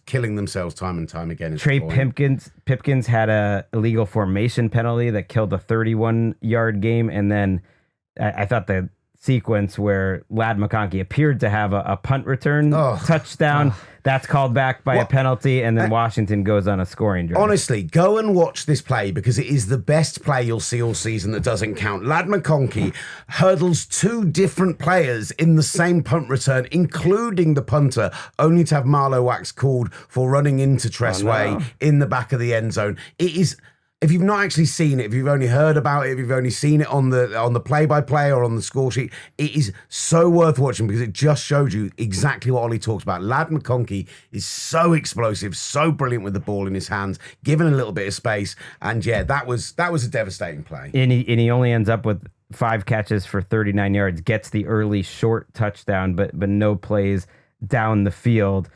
killing themselves time and time again. Trey Pipkins had a illegal formation penalty that killed a 31-yard game, and then I thought the sequence where Ladd McConkey appeared to have a punt return touchdown. That's called back by a penalty, and then Washington goes on a scoring drive. Honestly, go and watch this play, because it is the best play you'll see all season that doesn't count. Ladd McConkey hurdles 2 different players in the same punt return, including the punter, only to have Marlowe Wax called for running into Tressway in the back of the end zone. It is... If you've not actually seen it, if you've only heard about it, if you've only seen it on the play-by-play or on the score sheet, it is so worth watching, because it just showed you exactly what Ollie talks about. Ladd McConkey is so explosive, so brilliant with the ball in his hands, given a little bit of space, and yeah, that was a devastating play. And he only ends up with 5 catches for 39 yards, gets the early short touchdown, but no plays down the field.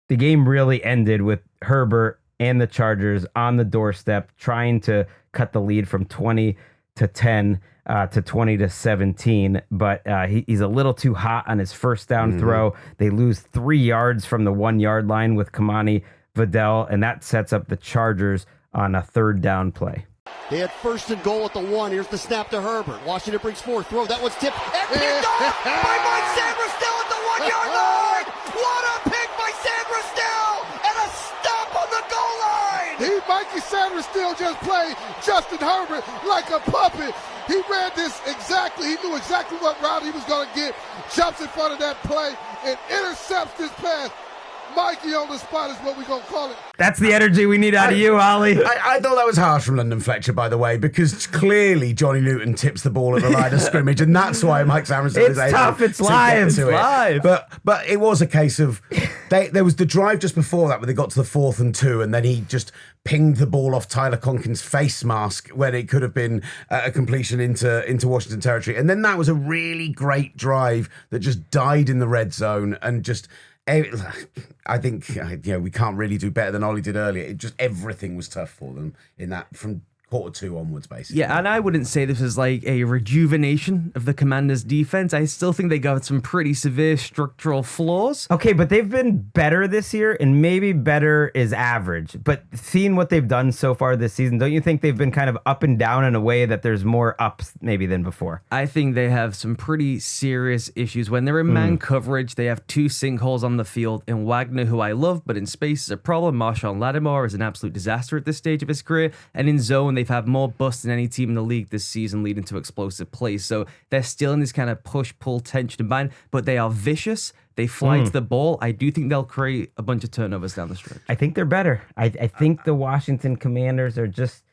The game really ended with Herbert and the Chargers on the doorstep, trying to cut the lead from 20 to 10 to 20 to 17. But he's a little too hot on his first down throw. They lose 3 yards from the 1-yard line with Kamani Vidal, and that sets up the Chargers on a 3rd down play. They had 1st and goal at the 1. Here's the snap to Herbert. Washington brings 4. Throw. That one's tipped. And picked off by Mike Sanders, still at the 1-yard line. What a pick by Sanders, still, and a stop on the goal line. Mikey Sanders still just played Justin Herbert like a puppet. He ran this exactly. He knew exactly what route he was going to get. Jumps in front of that play and intercepts this pass. Mikey on the spot is what we're going to call it. That's the energy we need out of you, Ollie. I thought that was harsh from London Fletcher, by the way, because clearly Johnny Newton tips the ball at the line of scrimmage, and that's why Mike Samuelson is able tough. It's to live. get to It's live. But it was a case of there was the drive just before that where they got to the 4th and 2, and then he just pinged the ball off Tyler Conkin's face mask when it could have been a completion into Washington territory. And then that was a really great drive that just died in the red zone, and just... I think we can't really do better than Ollie did earlier. It just, everything was tough for them in that from quarter 2 onwards, basically. Yeah, and I wouldn't say this is like a rejuvenation of the Commanders' defense. I still think they got some pretty severe structural flaws. Okay, but they've been better this year, and maybe better is average. But seeing what they've done so far this season, don't you think they've been kind of up and down in a way that there's more ups maybe than before? I think they have some pretty serious issues. When they're in man coverage, they have 2 sinkholes on the field. And Wagner, who I love, but in space is a problem. Marshawn Lattimore is an absolute disaster at this stage of his career. And in zone, they they've had more busts than any team in the league this season, leading to explosive plays. So they're still in this kind of push-pull tension and bind, but they are vicious. They fly to the ball. I do think they'll create a bunch of turnovers down the stretch. I think they're better. I think the Washington Commanders are just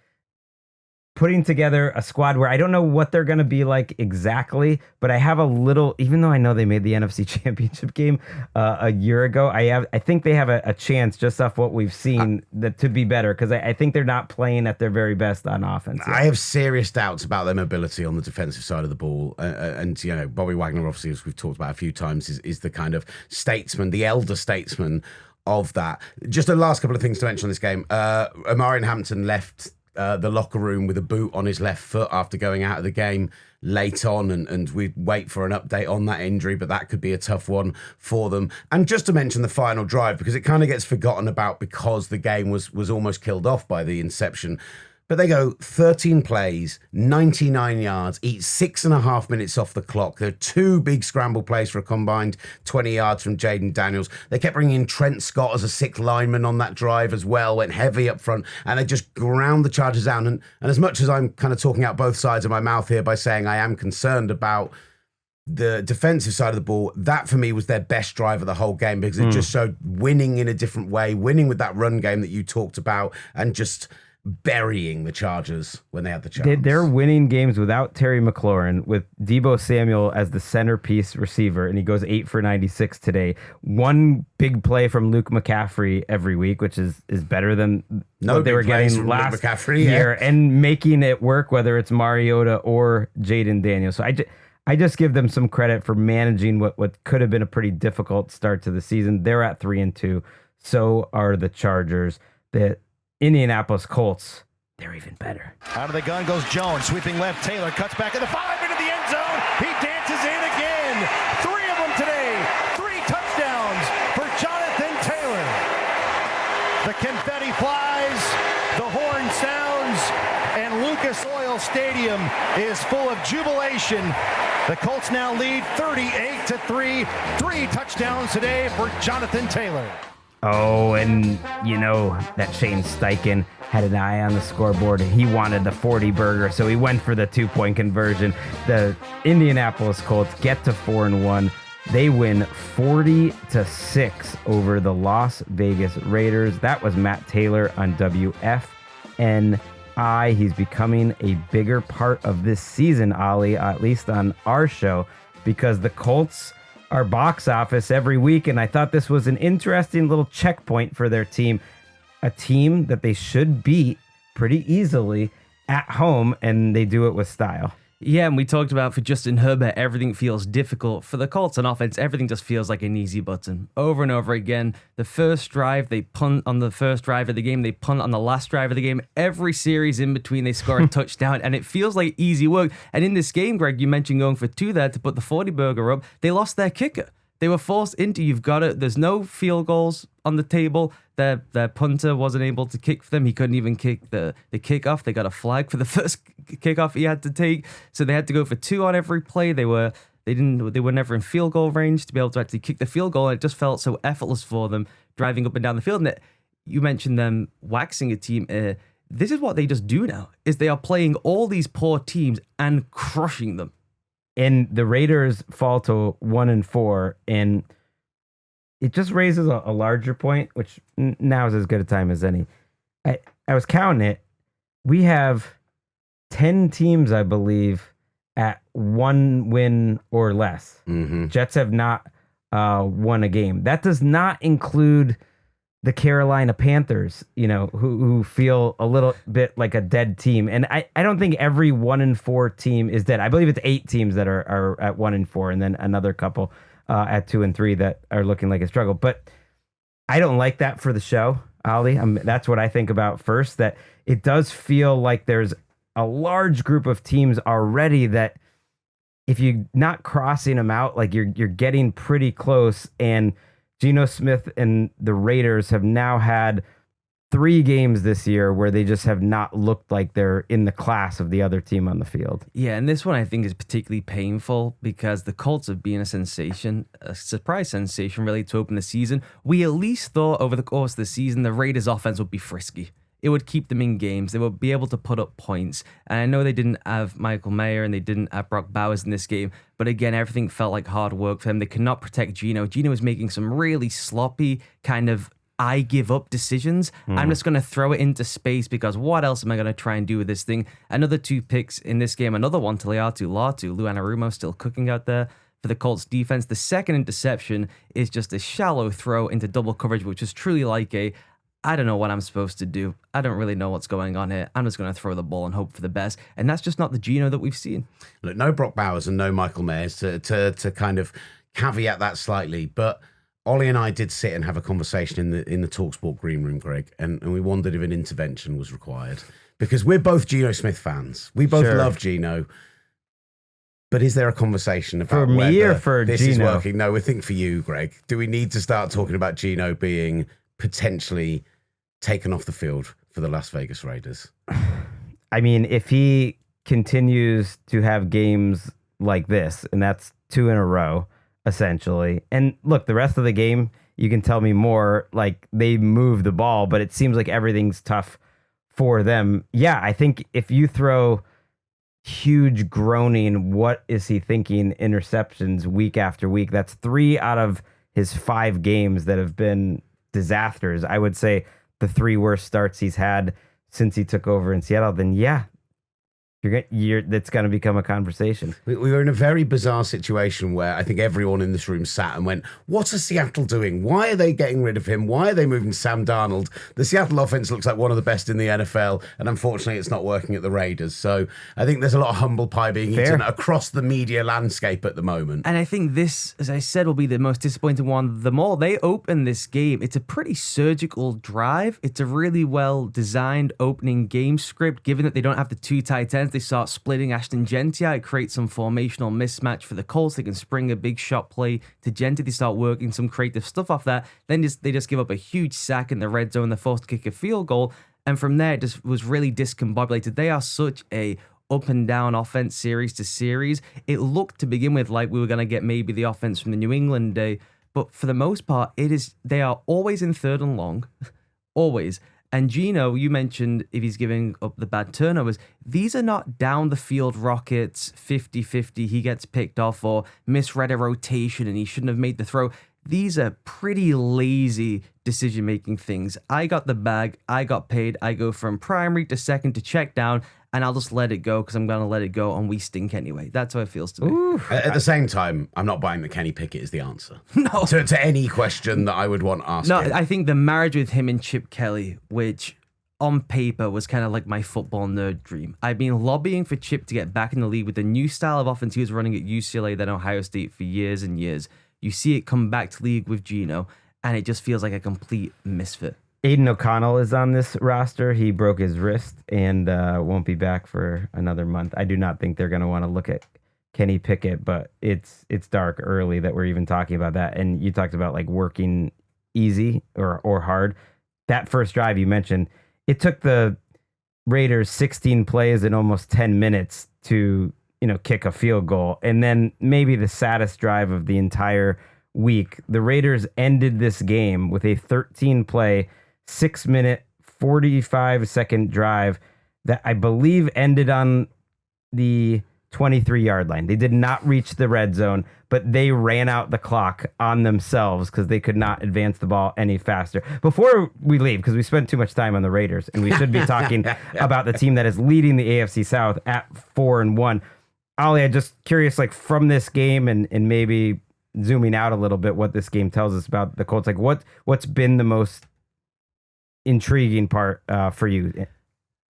putting together a squad where I don't know what they're going to be like exactly, but I have a little, even though I know they made the NFC Championship game a year ago, I think they have a chance just off what we've seen to be better, because I think they're not playing at their very best on offense yet. I have serious doubts about their mobility on the defensive side of the ball. And you know, Bobby Wagner, obviously, as we've talked about a few times, is the kind of statesman, the elder statesman of that. Just the last couple of things to mention on this game. Omarion Hampton left the locker room with a boot on his left foot after going out of the game late on, and we wait for an update on that injury, but that could be a tough one for them. And just to mention the final drive, because it kind of gets forgotten about because the game was almost killed off by the inception. But they go 13 plays, 99 yards, eat 6.5 minutes off the clock. There are 2 big scramble plays for a combined 20 yards from Jaden Daniels. They kept bringing in Trent Scott as a 6th lineman on that drive as well, went heavy up front, and they just ground the Chargers down. And as much as I'm kind of talking out both sides of my mouth here by saying I am concerned about the defensive side of the ball, that for me was their best drive of the whole game, because it just showed winning in a different way, winning with that run game that you talked about, and just burying the Chargers when they had the chance. They're winning games without Terry McLaurin, with Deebo Samuel as the centerpiece receiver, and he goes 8 for 96 today. One big play from Luke McCaffrey every week, which is better than what they were getting last year, and making it work, whether it's Mariota or Jaden Daniels. So I just give them some credit for managing what could have been a pretty difficult start to the season. They're at 3-2. So are the Chargers. The Indianapolis Colts, they're even better. Out of the gun goes Jones, sweeping left. Taylor cuts back at the 5 into the end zone. He dances in again. 3 of them today. 3 touchdowns for Jonathan Taylor. The confetti flies, the horn sounds, and Lucas Oil Stadium is full of jubilation. The Colts now lead 38-3. 3 touchdowns today for Jonathan Taylor. Oh, and you know that Shane Steichen had an eye on the scoreboard. He wanted the 40 burger, so he went for the 2-point conversion. The Indianapolis Colts get to 4-1. They win 40-6 over the Las Vegas Raiders. That was Matt Taylor on WFNI. He's becoming a bigger part of this season, Ollie, at least on our show, because the Colts our box office every week, and I thought this was an interesting little checkpoint for their team, a team that they should beat pretty easily at home, and they do it with style. Yeah, and we talked about for Justin Herbert, everything feels difficult. For the Colts on offense, everything just feels like an easy button. Over and over again, the first drive, they punt on the first drive of the game, they punt on the last drive of the game. Every series in between, they score a touchdown, and it feels like easy work. And in this game, Greg, you mentioned going for 2 there to put the 40 burger up. They lost their kicker. They were forced into, you've got it. There's no field goals on the table. Their punter wasn't able to kick for them. He couldn't even kick the kickoff. They got a flag for the first kickoff he had to take. So they had to go for 2 on every play. They were never in field goal range to be able to actually kick the field goal. And it just felt so effortless for them driving up and down the field. And you mentioned them waxing a team. This is what they just do now, is they are playing all these poor teams and crushing them. And the Raiders fall to 1-4, and it just raises a larger point, which now is as good a time as any. I was counting it. We have 10 teams, I believe, at 1 win or less. Mm-hmm. Jets have not won a game. That does not include the Carolina Panthers, who feel a little bit like a dead team. And I don't think every 1-4 team is dead. I believe it's 8 teams that are at 1-4, and then another couple at 2-3 that are looking like a struggle. But I don't like that for the show, Ollie. That's what I think about first, that it does feel like there's a large group of teams already that if you're not crossing them out, like you're getting pretty close. And Geno Smith and the Raiders have now had 3 games this year where they just have not looked like they're in the class of the other team on the field. Yeah, and this one I think is particularly painful because the Colts have been a sensation, a surprise sensation really to open the season. We at least thought over the course of the season the Raiders offense would be frisky. it would keep them in games. They would be able to put up points. And I know they didn't have Michael Mayer and they didn't have Brock Bowers in this game. But again, everything felt like hard work for him. They could not protect Geno. Geno was making some really sloppy kind of I give up decisions. I'm just going to throw it into space because what else am I going to try and do with this thing? Another 2 picks in this game. Another one to Latu. Lou Anarumo still cooking out there for the Colts defense. The second interception is just a shallow throw into double coverage, which is truly like I don't know what I'm supposed to do. I don't really know what's going on here. I'm just going to throw the ball and hope for the best. And that's just not the Geno that we've seen. Look, no Brock Bowers and no Michael Mayers to kind of caveat that slightly. But Ollie and I did sit and have a conversation in the TalkSport green room, Greg, and we wondered if an intervention was required. Because we're both Geno Smith fans. We both love Geno. But is there a conversation about for me or for this Geno? Is working? No, we think for you, Greg. Do we need to start talking about Geno being potentially taken off the field for the Las Vegas Raiders? I mean, if he continues to have games like this, and that's 2 in a row, essentially. And look, the rest of the game, you can tell me more. Like, they move the ball, but it seems like everything's tough for them. Yeah, I think if you throw huge groaning, what is he thinking interceptions week after week, that's 3 out of his 5 games that have been disasters. I would say the 3 worst starts he's had since he took over in Seattle. Then yeah, that's going to become a conversation. We were in a very bizarre situation where I think everyone in this room sat and went, what are Seattle doing? Why are they getting rid of him? Why are they moving Sam Darnold? The Seattle offense looks like one of the best in the NFL, and unfortunately it's not working at the Raiders. So I think there's a lot of humble pie being eaten across the media landscape at the moment. And I think this, as I said, will be the most disappointing one of them all. They open this game. It's a pretty surgical drive. It's a really well-designed opening game script, given that they don't have the 2 tight ends. They start splitting Ashton Genty out. It creates some formational mismatch for the Colts. They can spring a big shot play to Genty. They start working some creative stuff off that. Then they just give up a huge sack in the red zone. They're forced to kick a field goal. And from there, it just was really discombobulated. They are such a up and down offense series to series. It looked to begin with like we were going to get maybe the offense from the New England day. But for the most part, they are always in 3rd and long. Always. And Geno, you mentioned if he's giving up the bad turnovers, these are not down the field rockets, 50-50, he gets picked off or misread a rotation and he shouldn't have made the throw. These are pretty lazy decision-making things. I got the bag, I got paid, I go from primary to second to check down, and I'll just let it go because I'm going to let it go and we stink anyway. That's how it feels to me. Ooh. At the same time, I'm not buying that Kenny Pickett is the answer. No. To any question that I would want asked. No, I think the marriage with him and Chip Kelly, which on paper was kind of like my football nerd dream. I've been lobbying for Chip to get back in the league with the new style of offense he was running at UCLA, then Ohio State for years and years. You see it come back to league with Geno, and it just feels like a complete misfit. Aiden O'Connell is on this roster. He broke his wrist and won't be back for another month. I do not think they're going to want to look at Kenny Pickett, but it's dark early that we're even talking about that. And you talked about like working easy or hard. That first drive you mentioned, it took the Raiders 16 plays in almost 10 minutes to, kick a field goal. And then maybe the saddest drive of the entire week, the Raiders ended this game with a 13-play, 6-minute, 45-second drive that I believe ended on the 23-yard line. They did not reach the red zone, but they ran out the clock on themselves because they could not advance the ball any faster. Before we leave, because we spent too much time on the Raiders, and we should be talking about the team that is leading the AFC South at 4-1. Ollie, I'm just curious, like from this game and maybe zooming out a little bit, what this game tells us about the Colts. Like what's been the most intriguing part for you?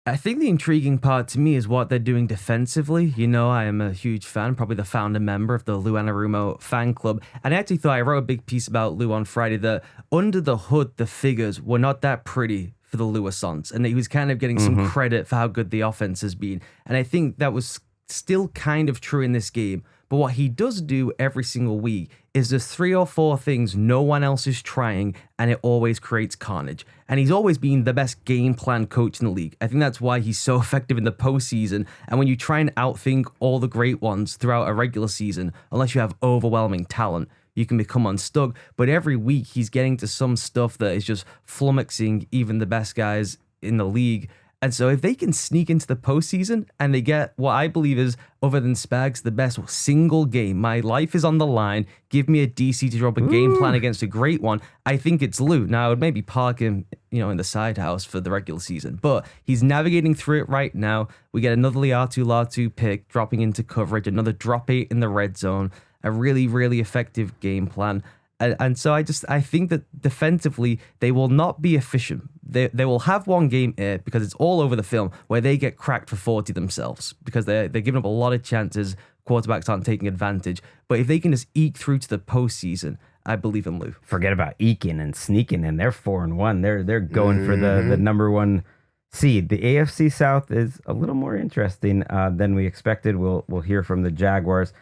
I think the intriguing part to me is what they're doing defensively. I am a huge fan, probably the founder member of the Lou Anarumo fan club. And I actually thought I wrote a big piece about Lou on Friday that under the hood, the figures were not that pretty for the Louisons. And he was kind of getting some credit for how good the offense has been. And I think that was still kind of true in this game. But what he does do every single week is there's 3 or 4 things no one else is trying, and it always creates carnage. And he's always been the best game plan coach in the league. I think that's why he's so effective in the postseason. And when you try and outthink all the great ones throughout a regular season, unless you have overwhelming talent, you can become unstuck. But every week he's getting to some stuff that is just flummoxing even the best guys in the league. And so if they can sneak into the postseason and they get what I believe is, other than Spags, the best single game, my life is on the line, give me a DC to drop a game plan against a great one, I think it's Lou. Now, I would maybe park him, in the side house for the regular season, but he's navigating through it right now. We get another Latu pick, dropping into coverage, another drop 8 in the red zone, a really, really effective game plan. And so I think that defensively, they will not be efficient. They will have one game here, because it's all over the film, where they get cracked for 40 themselves, because they're giving up a lot of chances. Quarterbacks aren't taking advantage. But if they can just eke through to the postseason, I believe in Lou. Forget about eking and sneaking in. They're 4-1. They're going for the number one seed. The AFC South is a little more interesting than we expected. We'll hear from the Jaguars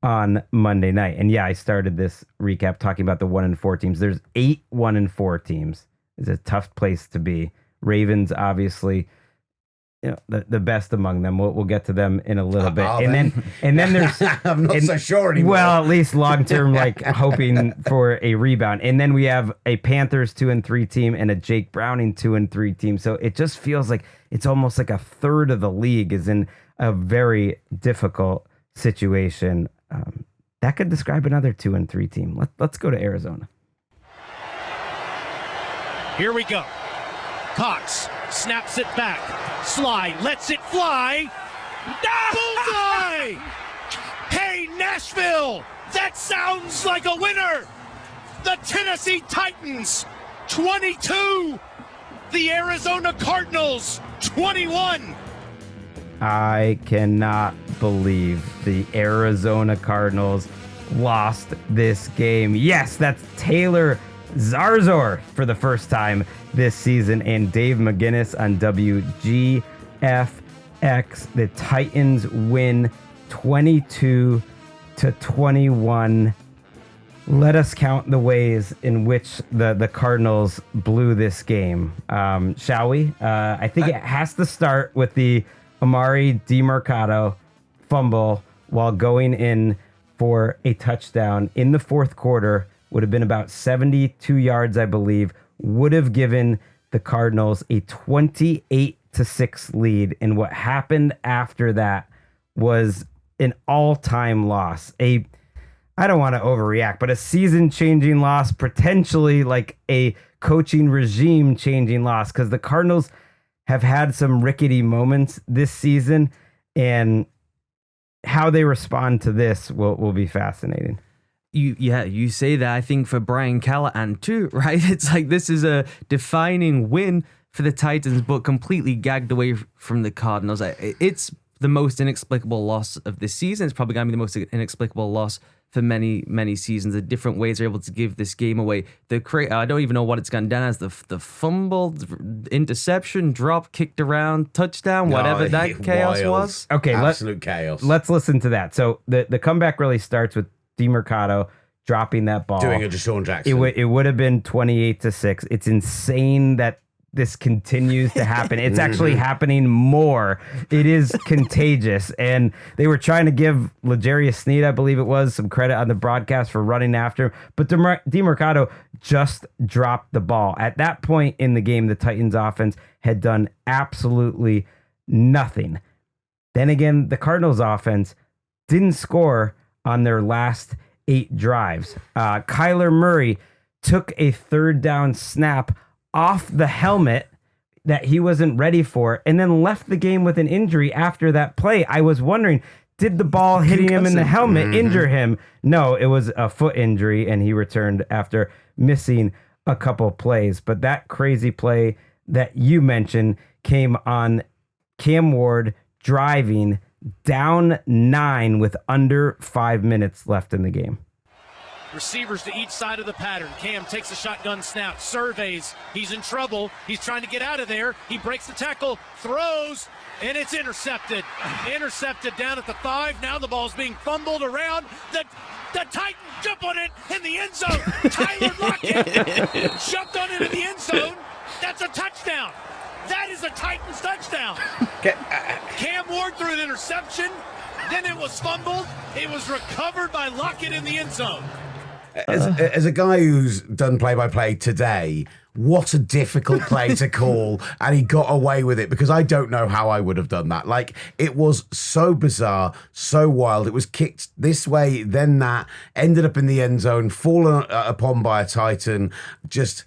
on Monday night. And yeah, I started this recap talking about the 1-4 teams. There's 8 1-4 teams. It's a tough place to be. Ravens, obviously, the best among them. We'll get to them in a little bit. And then there's I'm not so sure anymore. Well, at least long term, hoping for a rebound. And then we have a Panthers 2-3 team and a Jake Browning 2-3 team. So it just feels like it's almost like a third of the league is in a very difficult situation. That could describe another 2-3 team. Let's go to Arizona. Here we go. Cox snaps it back. Sly lets it fly. Bullseye! Hey, Nashville! That sounds like a winner! The Tennessee Titans, 22. The Arizona Cardinals, 21. I cannot believe the Arizona Cardinals lost this game. Yes, that's Taylor Zarzor for the first time this season, and Dave McGinnis on WGFX. The Titans win 22-21. Let us count the ways in which the Cardinals blew this game, shall we? I think it has to start with the Amari DiMercato fumble while going in for a touchdown in the fourth quarter. Would have been about 72 yards, I believe, would have given the Cardinals a 28-6 lead. And what happened after that was an all-time loss. I don't want to overreact, but a season-changing loss, potentially like a coaching regime-changing loss, because the Cardinals have had some rickety moments this season, and how they respond to this will be fascinating. You say that, I think, for Brian Callahan too, right? It's like this is a defining win for the Titans, but completely gagged away from the Cardinals. It's the most inexplicable loss of this season. It's probably going to be the most inexplicable loss for many, many seasons. The different ways they're able to give this game away. I don't even know what it's gone down as. The fumble, interception, drop, kicked around, touchdown, whatever that chaos was. Okay, absolute chaos. Let's listen to that. So the comeback really starts with DiMercato dropping that ball, doing a Deshaun Jackson. It would have been 28-6. It's insane that this continues to happen. It's actually happening more. It is contagious. And they were trying to give L'Jarius Sneed, I believe it was, some credit on the broadcast for running after him. But DiMercato just dropped the ball. At that point in the game, the Titans offense had done absolutely nothing. Then again, the Cardinals offense didn't score on their last 8 drives. Kyler Murray took a third down snap off the helmet that he wasn't ready for, and then left the game with an injury after that play. I was wondering, did the ball hitting him in the helmet injure him? No, it was a foot injury, and he returned after missing a couple plays. But that crazy play that you mentioned came on Cam Ward driving down 9 with under 5 minutes left in the game. Receivers to each side of the pattern. Cam takes a shotgun snap, surveys. He's in trouble. He's trying to get out of there. He breaks the tackle, throws, and it's intercepted. Intercepted down at the 5. Now the ball's being fumbled around. The Titans jump on it in the end zone. Tyler Lockett jumped on it in the end zone. That's a touchdown. That is a Titans touchdown. Cam Ward threw an interception. Then it was fumbled. It was recovered by Lockett in the end zone. As a guy who's done play-by-play today, what a difficult play to call, and he got away with it, because I don't know how I would have done that. Like, it was so bizarre, so wild. It was kicked this way, then that, ended up in the end zone, fallen upon by a Titan. Just,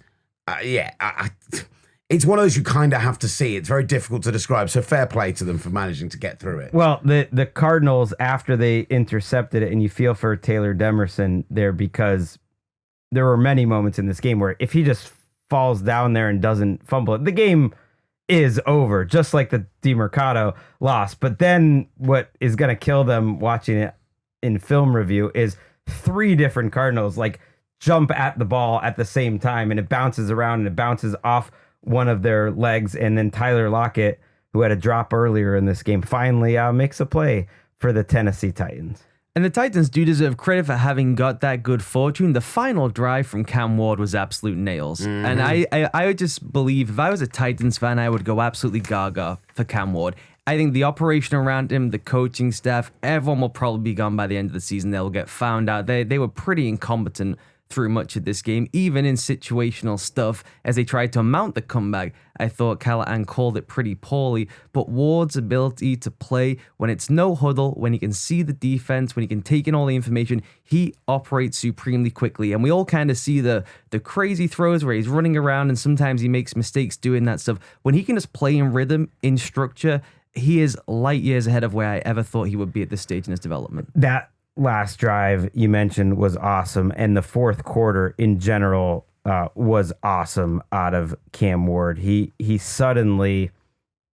it's one of those you kind of have to see. It's very difficult to describe, so fair play to them for managing to get through it. Well, the Cardinals, after they intercepted it, and you feel for Taylor Demerson there, because there were many moments in this game where if he just falls down there and doesn't fumble it, the game is over, just like the DeMercado loss. But then what is going to kill them watching it in film review is 3 different Cardinals like jump at the ball at the same time, and it bounces around and it bounces off one of their legs, and then Tyler Lockett, who had a drop earlier in this game, finally makes a play for the Tennessee Titans. And the Titans do deserve credit for having got that good fortune. The final drive from Cam Ward was absolute nails. Mm-hmm. And I would just believe, if I was a Titans fan, I would go absolutely gaga for Cam Ward. I think the operation around him, the coaching staff, everyone will probably be gone by the end of the season. They'll get found out. They were pretty incompetent through much of this game, even in situational stuff. As they tried to mount the comeback, I thought Callahan called it pretty poorly, but Ward's ability to play when it's no huddle, when he can see the defense, when he can take in all the information, he operates supremely quickly. And we all kind of see the crazy throws where he's running around and sometimes he makes mistakes doing that stuff. When he can just play in rhythm, in structure, he is light years ahead of where I ever thought he would be at this stage in his development. That last drive you mentioned was awesome, and the fourth quarter in general was awesome out of Cam Ward. He suddenly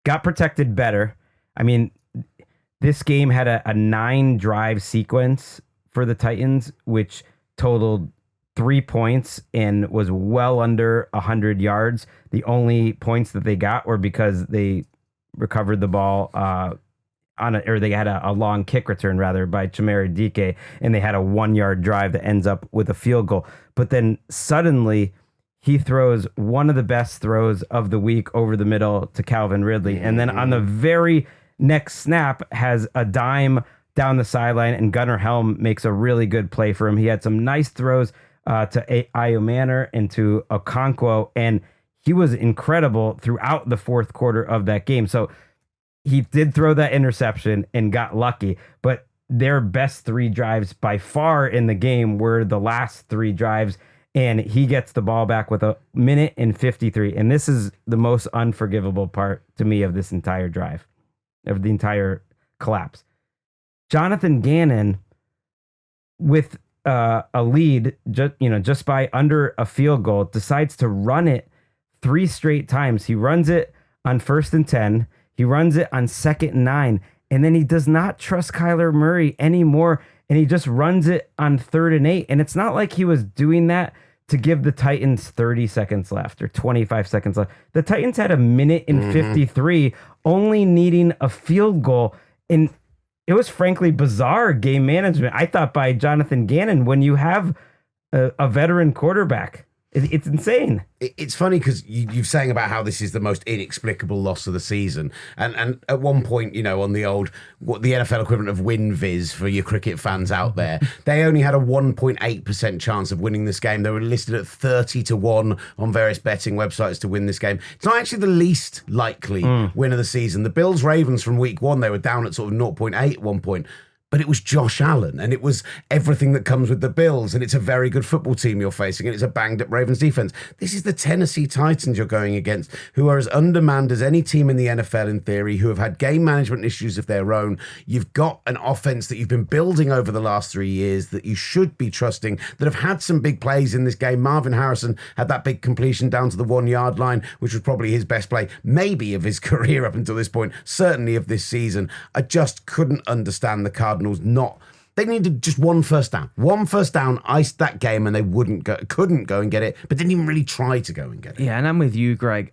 got protected better. I mean, this game had a 9-drive sequence for the Titans, which totaled 3 points and was well under 100 yards. The only points that they got were because they recovered the ball they had a long kick return rather by Chimere Dike, and they had a 1-yard drive that ends up with a field goal. But then suddenly he throws one of the best throws of the week over the middle to Calvin Ridley. And then on the very next snap has a dime down the sideline, and Gunnar Helm makes a really good play for him. He had some nice throws to Ayo Manor and to Okonkwo, and he was incredible throughout the fourth quarter of that game. So he did throw that interception and got lucky, but their best 3 drives by far in the game were the last 3 drives, and he gets the ball back with 1:53. And this is the most unforgivable part to me of this entire drive, of the entire collapse. Jonathan Gannon, with a lead, just by under a field goal, decides to run it 3 straight times. He runs it on 1st and 10. He runs it on 2nd and 9, and then he does not trust Kyler Murray anymore, and he just runs it on 3rd and 8. And it's not like he was doing that to give the Titans 30 seconds left or 25 seconds left. The Titans had 1:53, only needing a field goal, and it was frankly bizarre game management, I thought, by Jonathan Gannon when you have a veteran quarterback. It's insane. It's funny because you're saying about how this is the most inexplicable loss of the season. And at one point, on the NFL equivalent of WinViz for your cricket fans out there, they only had a 1.8% chance of winning this game. They were listed at 30-1 on various betting websites to win this game. It's not actually the least likely win of the season. The Bills-Ravens from week 1, they were down at sort of 0.8 at one point. But it was Josh Allen, and it was everything that comes with the Bills, and it's a very good football team you're facing, and it's a banged-up Ravens defense. This is the Tennessee Titans you're going against, who are as undermanned as any team in the NFL in theory, who have had game management issues of their own. You've got an offense that you've been building over the last 3 years that you should be trusting, that have had some big plays in this game. Marvin Harrison had that big completion down to the 1-yard line, which was probably his best play, maybe of his career up until this point, certainly of this season. I just couldn't understand the Cardinals they needed just one first down, iced that game, and they couldn't go and get it, but didn't even really try to go and get it. Yeah, and I'm with you, Greg.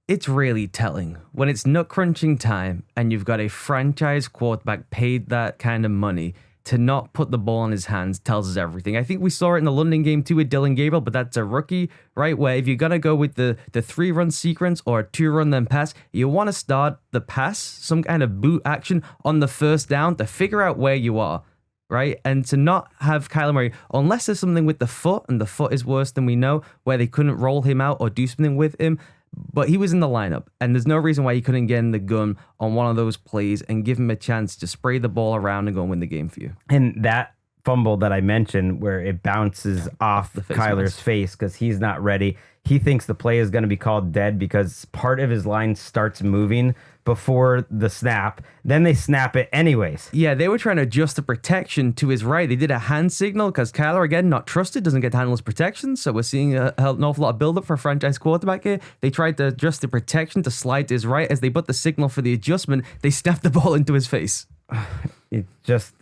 It's really telling when it's nut crunching time and you've got a franchise quarterback paid that kind of money to not put the ball in his hands. Tells us everything. I think we saw it in the London game too with Dylan Gabriel, but that's a rookie, right? Where if you're going to go with the 3-run sequence or a 2-run then pass, you want to start the pass, some kind of boot action on the first down to figure out where you are. right? And to not have Kyler Murray, unless there's something with the foot, and the foot is worse than we know, where they couldn't roll him out or do something with him, but he was in the lineup, and there's no reason why you couldn't get in the gun on one of those plays and give him a chance to spray the ball around and go and win the game for you. And that fumble that I mentioned where it bounces off Kyler's face because he's not ready. He thinks the play is going to be called dead because part of his line starts moving before the snap. Then they snap it anyways. Yeah, they were trying to adjust the protection to his right. They did a hand signal because Kyler, again, not trusted, doesn't get to handle his protection. So we're seeing an awful lot of build-up for a franchise quarterback here. They tried to adjust the protection to slide to his right. As they put the signal for the adjustment, they snapped the ball into his face. It's just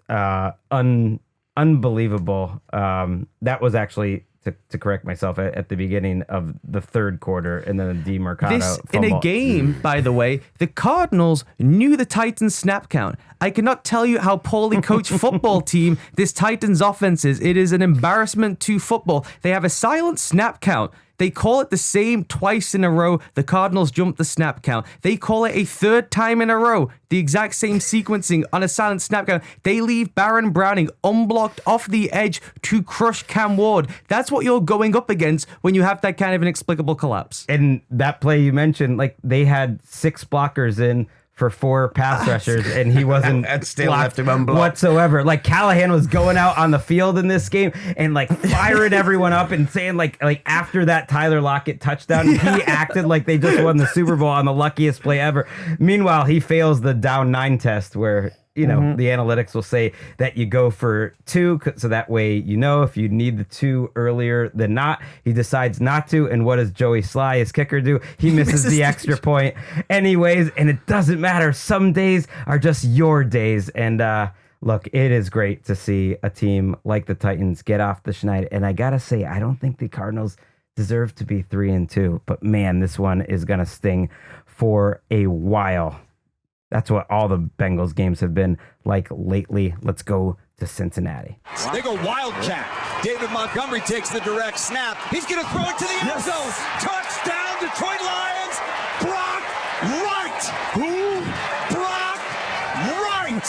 unbelievable. That was actually... To correct myself, at the beginning of the third quarter, and then the DeMarcado fumble. In a game, by the way, the Cardinals knew the Titans' snap count. I cannot tell you how poorly coached football team this Titans offense is. It is an embarrassment to football. They have a silent snap count. They call it the same twice in a row. The Cardinals jump the snap count. They call it a third time in a row. The exact same sequencing on a silent snap count. They leave Baron Browning unblocked off the edge to crush Cam Ward. That's what you're going up against when you have that kind of inexplicable collapse. And that play you mentioned, like they had 6 blockers in for 4 pass rushers, and he wasn't and still left him unblocked whatsoever. Like Callahan was going out on the field in this game and like firing everyone up and saying like after that Tyler Lockett touchdown, he acted like they just won the Super Bowl on the luckiest play ever. Meanwhile, he fails the down 9 test where the analytics will say that you go for 2, so that way if you need the 2 earlier than not. He decides not to, and what does Joey Sly, his kicker, do? He misses the extra point anyways, and it doesn't matter. Some days are just your days, and look, it is great to see a team like the Titans get off the schneid, and I gotta say, I don't think the Cardinals deserve to be 3-2, but man, this one is gonna sting for a while. That's what all the Bengals games have been like lately. Let's go to Cincinnati. They go Wildcat. David Montgomery takes the direct snap. He's going to throw it to the end zone. Touchdown, Detroit Lions. Brock Wright. Who? Brock Wright.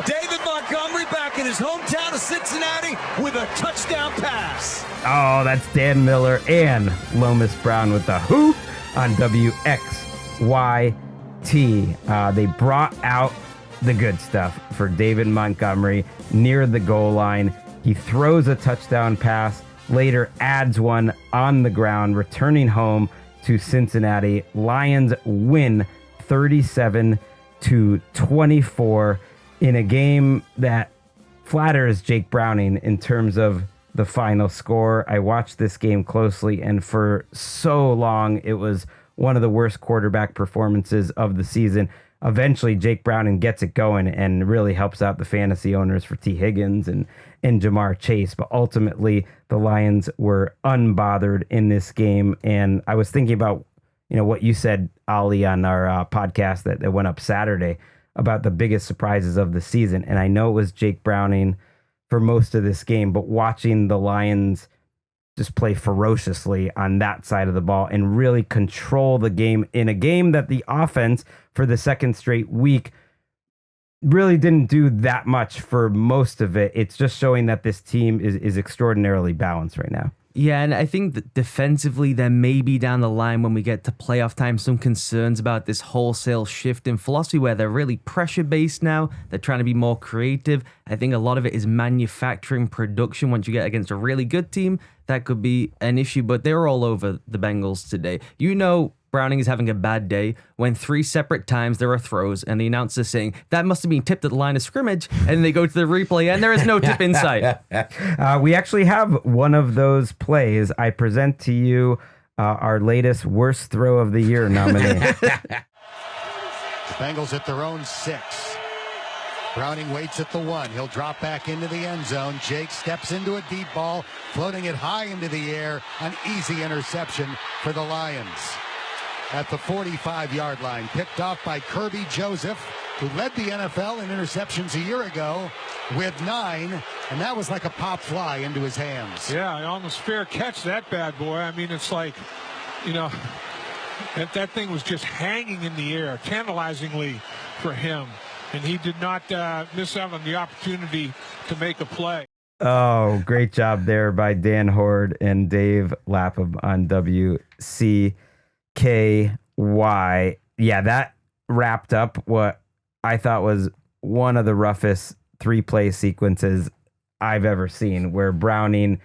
David Montgomery back in his hometown of Cincinnati with a touchdown pass. Oh, that's Dan Miller and Lomas Brown with the who on WXY. They brought out the good stuff for David Montgomery near the goal line. He throws a touchdown pass, later adds one on the ground, returning home to Cincinnati. Lions win 37-24 in a game that flatters Jake Browning in terms of the final score. I watched this game closely, and for so long it was one of the worst quarterback performances of the season. Eventually, Jake Browning gets it going and really helps out the fantasy owners for T. Higgins and Jamar Chase. But ultimately, the Lions were unbothered in this game. And I was thinking about, what you said, Ollie, on our podcast that went up Saturday about the biggest surprises of the season. And I know it was Jake Browning for most of this game, but watching the Lions just play ferociously on that side of the ball and really control the game in a game that the offense for the second straight week really didn't do that much for most of it. It's just showing that this team is extraordinarily balanced right now. Yeah, and I think that defensively, there may be down the line when we get to playoff time some concerns about this wholesale shift in philosophy where they're really pressure-based now. They're trying to be more creative. I think a lot of it is manufacturing production. Once you get against a really good team, that could be an issue, but they're all over the Bengals today. Browning is having a bad day when 3 separate times there are throws and the announcer saying that must have been tipped at the line of scrimmage, and they go to the replay and there is no tip inside. We actually have one of those plays. I present to you our latest worst throw of the year nominee. The Bengals at their own 6. Browning waits at the 1. He'll drop back into the end zone. Jake steps into a deep ball, floating it high into the air. An easy interception for the Lions. At the 45-yard line, picked off by Kirby Joseph, who led the NFL in interceptions a year ago with 9, and that was like a pop fly into his hands. Yeah, almost fair catch, that bad boy. I mean, it's like, that thing was just hanging in the air, tantalizingly for him. and he did not miss out on the opportunity to make a play. Oh, great job there by Dan Horde and Dave Lapham on WCKY. Yeah, that wrapped up what I thought was one of the roughest 3-play sequences I've ever seen, where Browning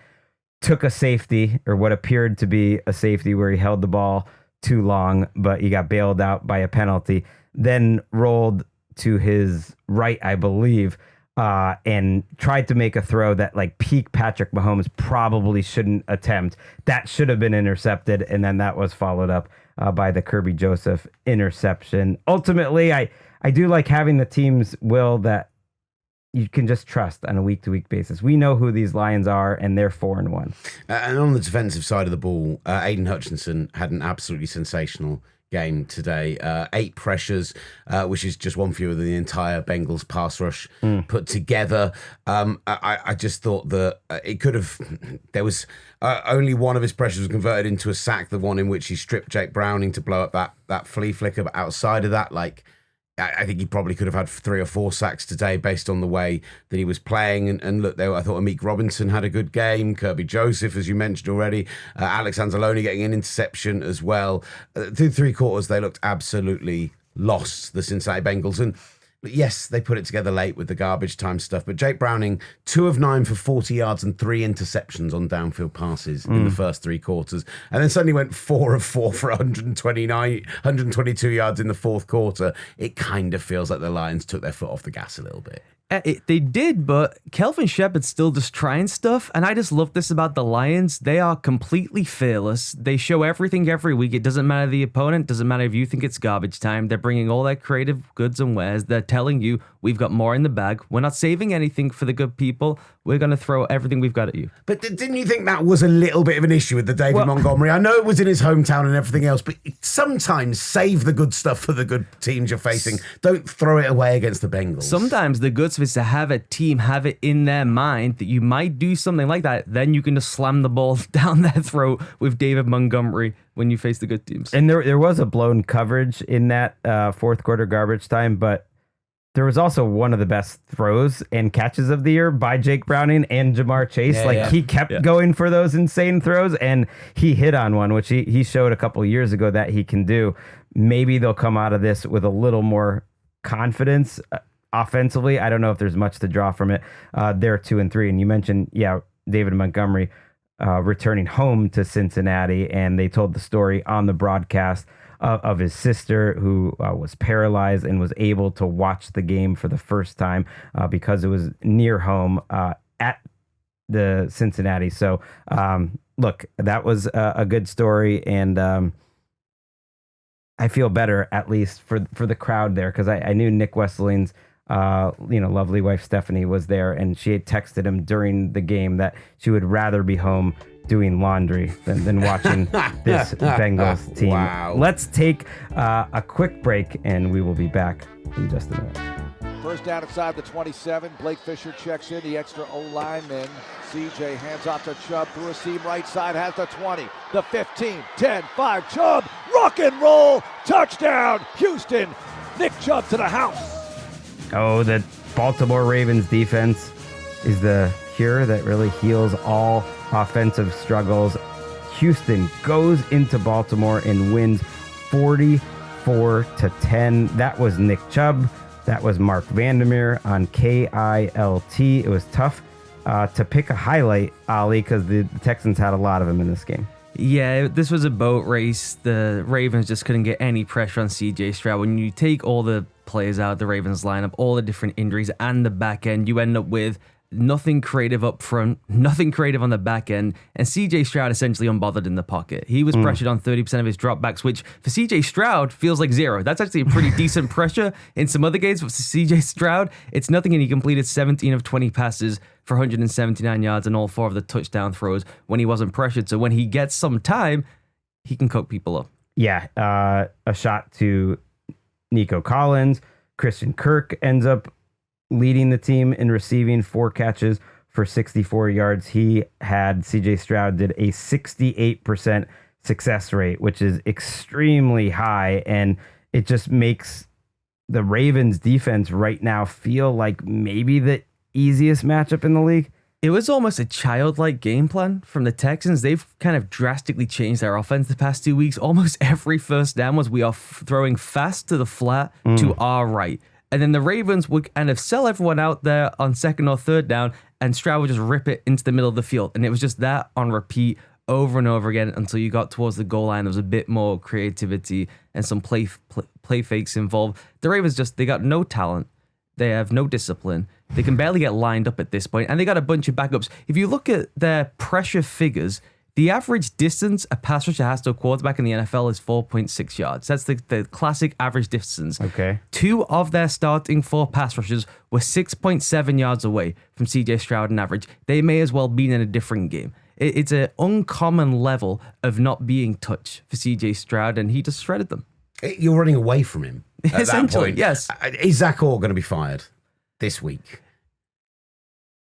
took a safety, or what appeared to be a safety, where he held the ball too long, but he got bailed out by a penalty, then rolled to his right, I believe, and tried to make a throw that like peak Patrick Mahomes probably shouldn't attempt. That should have been intercepted, and then that was followed up by the Kirby Joseph interception. Ultimately, I do like having the teams, Will, that you can just trust on a week-to-week basis. We know who these Lions are, and they're 4-1. And on the defensive side of the ball, Aiden Hutchinson had an absolutely sensational game today. 8 pressures, which is just one fewer than the entire Bengals pass rush put together. I just thought that it could have... There was only one of his pressures was converted into a sack, the one in which he stripped Jake Browning to blow up that flea flicker. But outside of that, like, I think he probably could have had 3 or 4 sacks today based on the way that he was playing. And look, I thought Amik Robinson had a good game. Kirby Joseph, as you mentioned already. Alex Anzalone getting an interception as well. Through 3 quarters, they looked absolutely lost, the Cincinnati Bengals. And yes, they put it together late with the garbage time stuff. But Jake Browning, 2 of 9 for 40 yards and 3 interceptions on downfield passes in the first 3 quarters. And then suddenly went 4 of 4 for 122 yards in the fourth quarter. It kind of feels like the Lions took their foot off the gas a little bit. They did, but Kelvin Shepard's still just trying stuff, and I just love this about the Lions. They are completely fearless. They show everything every week. It doesn't matter the opponent, doesn't matter if you think it's garbage time. They're bringing all their creative goods and wares. They're telling you, we've got more in the bag. We're not saving anything for the good people. We're going to throw everything we've got at you. But didn't you think that was a little bit of an issue with the David Montgomery? I know it was in his hometown and everything else, but sometimes save the good stuff for the good teams you're facing. Don't throw it away against the Bengals. Sometimes the good stuff is to have a team have it in their mind that you might do something like that. Then you can just slam the ball down their throat with David Montgomery when you face the good teams. And there was a blown coverage in that fourth quarter garbage time, but there was also one of the best throws and catches of the year by Jake Browning and Jamar Chase. He kept going for those insane throws, and he hit on one, which he showed a couple of years ago that he can do. Maybe they'll come out of this with a little more confidence offensively. I don't know if there's much to draw from it. They're 2-3, and you mentioned, David Montgomery returning home to Cincinnati, and they told the story on the broadcast of his sister who was paralyzed and was able to watch the game for the first time because it was near home at the Cincinnati. So, look, that was a good story, and I feel better, at least for the crowd there, because I knew Nick Wesseling's lovely wife Stephanie was there, and she had texted him during the game that she would rather be home doing laundry than watching this Bengals team. Wow. Let's take a quick break, and we will be back in just a minute. First down inside the 27. Blake Fisher checks in, the extra O-lineman. CJ hands off to Chubb through a seam right side, has the 20, the 15, 10, 5. Chubb, rock and roll, touchdown, Houston. Nick Chubb to the house. Oh, the Baltimore Ravens defense is the cure that really heals all offensive struggles. Houston goes into Baltimore and wins 44-10. That was Nick Chubb. That was Mark Vandermeer on KILT. It was tough to pick a highlight, Ollie, because the Texans had a lot of them in this game. Yeah, this was a boat race. The Ravens just couldn't get any pressure on CJ Stroud. When you take all the players out of the Ravens lineup, all the different injuries and the back end, you end up with nothing creative up front, nothing creative on the back end, and CJ Stroud essentially unbothered in the pocket. He was pressured on 30% of his dropbacks, which for CJ Stroud feels like 0. That's actually a pretty decent pressure in some other games, but for CJ Stroud, it's nothing, and he completed 17 of 20 passes for 179 yards and all 4 of the touchdown throws when he wasn't pressured. So when he gets some time, he can cook people up. Yeah, a shot to Nico Collins. Christian Kirk ends up leading the team in receiving, 4 catches for 64 yards. CJ Stroud did a 68% success rate, which is extremely high, and it just makes the Ravens defense right now feel like maybe the easiest matchup in the league? It was almost a childlike game plan from the Texans. They've kind of drastically changed their offense the past 2 weeks. Almost every first down was we are throwing fast to the flat to our right. And then the Ravens would kind of sell everyone out there on second or third down, and Stroud would just rip it into the middle of the field. And it was just that on repeat over and over again until you got towards the goal line. There was a bit more creativity and some play fakes involved. The Ravens they got no talent. They have no discipline. They can barely get lined up at this point, and they got a bunch of backups. If you look at their pressure figures, the average distance a pass rusher has to a quarterback in the NFL is 4.6 yards. That's the classic average distance. Okay. 2 of their starting 4 pass rushers were 6.7 yards away from CJ Stroud in average. They may as well be in a different game. It's an uncommon level of not being touched for CJ Stroud, and he just shredded them. You're running away from him. At Essentially, that point. yes. Is Zach Orr going to be fired this week?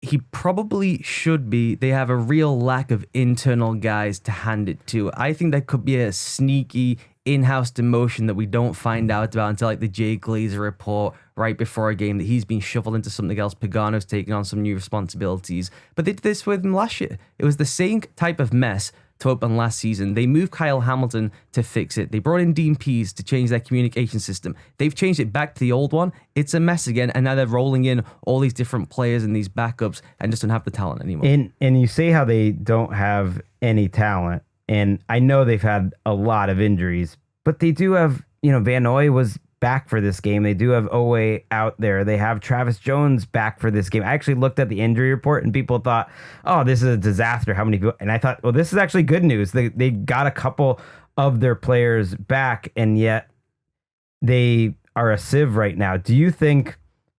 He probably should be. They have a real lack of internal guys to hand it to. I think that could be a sneaky in-house demotion that we don't find out about until like the Jay Glazer report right before a game that he's been shuffled into something else. Pagano's taking on some new responsibilities. But they did this with him last year. It was the same type of mess to open last season. They moved Kyle Hamilton to fix it. They brought in Dean Pease to change their communication system. They've changed it back to the old one. It's a mess again, and now they're rolling in all these different players and these backups and just don't have the talent anymore. And you say how they don't have any talent, and I know they've had a lot of injuries, but they do have, Van Noy was back for this game. They do have Owe out there. They have Travis Jones back for this game. I actually looked at the injury report and people thought, oh, this is a disaster. How many people? And I thought, well, this is actually good news. They got a couple of their players back, and yet they are a sieve right now. Do you think,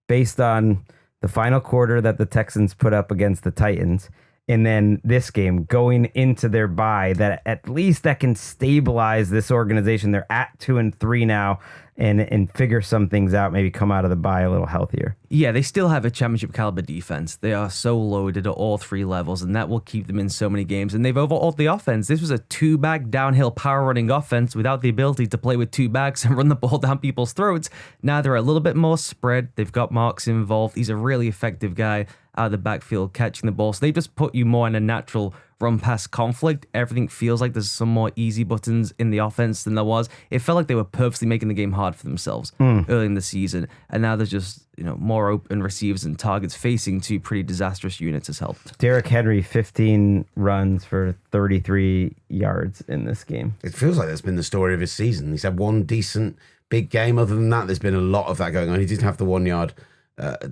based on the final quarter that the Texans put up against the Titans, and then this game going into their bye, that at least that can stabilize this organization? They're at 2-3 now, and figure some things out, maybe come out of the bye a little healthier. Yeah, they still have a championship caliber defense. They are so loaded at all 3 levels, and that will keep them in so many games. And they've overhauled the offense. This was a 2-back downhill power running offense without the ability to play with 2 backs and run the ball down people's throats. Now they're a little bit more spread. They've got Marks involved. He's a really effective guy out of the backfield catching the ball. So they just put you more in a natural run pass conflict. Everything feels like there's some more easy buttons in the offense than there was. It felt like they were purposely making the game hard for themselves early in the season. And now there's just, more open receivers and targets facing 2 pretty disastrous units has helped. Derrick Henry, 15 runs for 33 yards in this game. It feels like that's been the story of his season. He's had one decent big game. Other than that, there's been a lot of that going on. He did have the 1-yard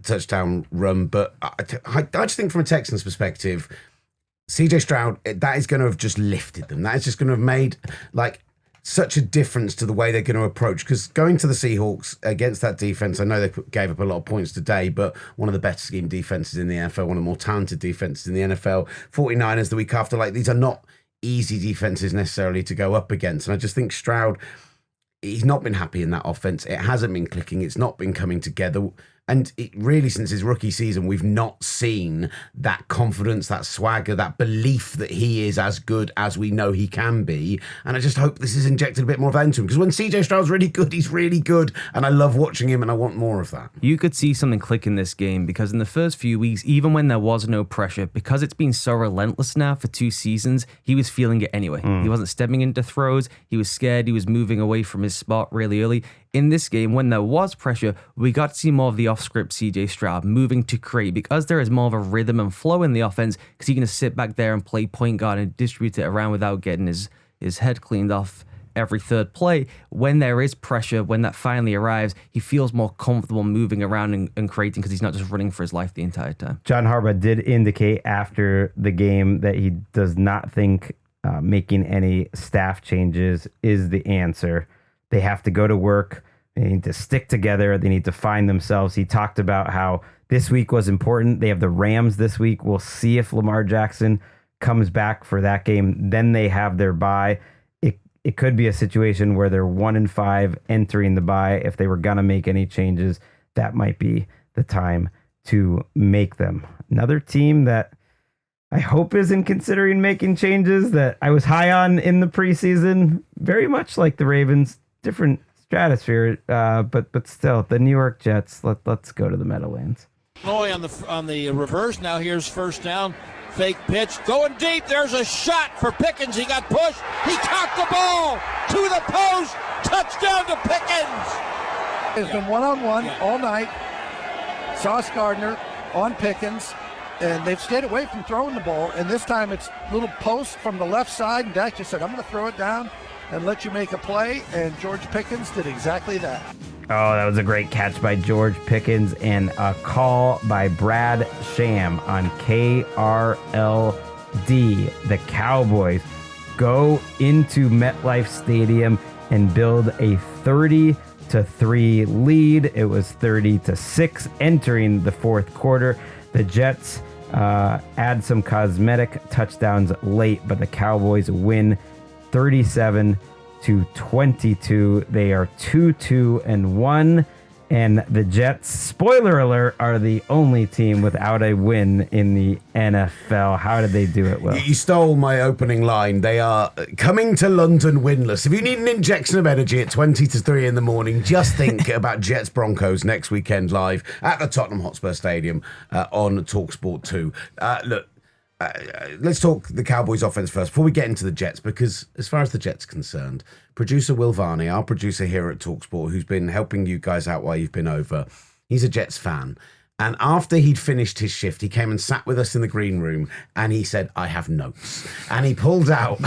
touchdown run, but I just think from a Texans perspective, CJ Stroud, that is going to have just lifted them. That is just going to have made such a difference to the way they're going to approach. Because going to the Seahawks against that defense, I know they gave up a lot of points today, but one of the better scheme defenses in the NFL, one of the more talented defenses in the NFL. 49ers the week after, these are not easy defenses necessarily to go up against. And I just think Stroud, he's not been happy in that offense. It hasn't been clicking. It's not been coming together. And it really, since his rookie season, we've not seen that confidence, that swagger, that belief that he is as good as we know he can be. And I just hope this has injected a bit more of that into him. Because when CJ Stroud's really good, he's really good. And I love watching him, and I want more of that. You could see something click in this game, because in the first few weeks, even when there was no pressure, because it's been so relentless now for 2 seasons, he was feeling it anyway. He wasn't stepping into throws. He was scared. He was moving away from his spot really early. In this game, when there was pressure, we got to see more of the off-script CJ Stroud moving to create, because there is more of a rhythm and flow in the offense, because he can just sit back there and play point guard and distribute it around without getting his head cleaned off every third play. When there is pressure, when that finally arrives, he feels more comfortable moving around and creating, because he's not just running for his life the entire time. John Harbaugh did indicate after the game that he does not think making any staff changes is the answer. They have to go to work. They need to stick together. They need to find themselves. He talked about how this week was important. They have the Rams this week. We'll see if Lamar Jackson comes back for that game. Then they have their bye. It could be a situation where they're 1-5 entering the bye. If they were going to make any changes, that might be the time to make them. Another team that I hope isn't considering making changes, that I was high on in the preseason, very much like the Ravens, different stratosphere. But still, the New York Jets. Let's go to the Meadowlands. Illinois on the reverse. Now here's first down. Fake pitch. Going deep. There's a shot for Pickens. He got pushed. He caught the ball to the post. Touchdown to Pickens. It's been one-on-one all night. Sauce Gardner on Pickens. And they've stayed away from throwing the ball. And this time it's little post from the left side. And Dak just said, I'm going to throw it down and let you make a play. And George Pickens did exactly that. Oh, that was a great catch by George Pickens and a call by Brad Sham on KRLD. The Cowboys go into MetLife Stadium and build a 30-3 lead. It was 30-6 entering the fourth quarter. The Jets add some cosmetic touchdowns late, but the Cowboys win 37-22. They are 2-2-1, and the Jets, spoiler alert, are the only team without a win in the NFL. How did they do it, Will? You stole my opening line. They are coming to London winless. If you need an injection of energy at 20-3 in the morning, just think about Jets Broncos next weekend live at the Tottenham Hotspur Stadium on TalkSport 2. Look, let's talk the Cowboys offense first before we get into the Jets, because as far as the Jets are concerned, producer Will Varney, our producer here at TalkSport, who's been helping you guys out while you've been over, he's a Jets fan. And after he'd finished his shift, he came and sat with us in the green room and he said, I have notes. And he pulled out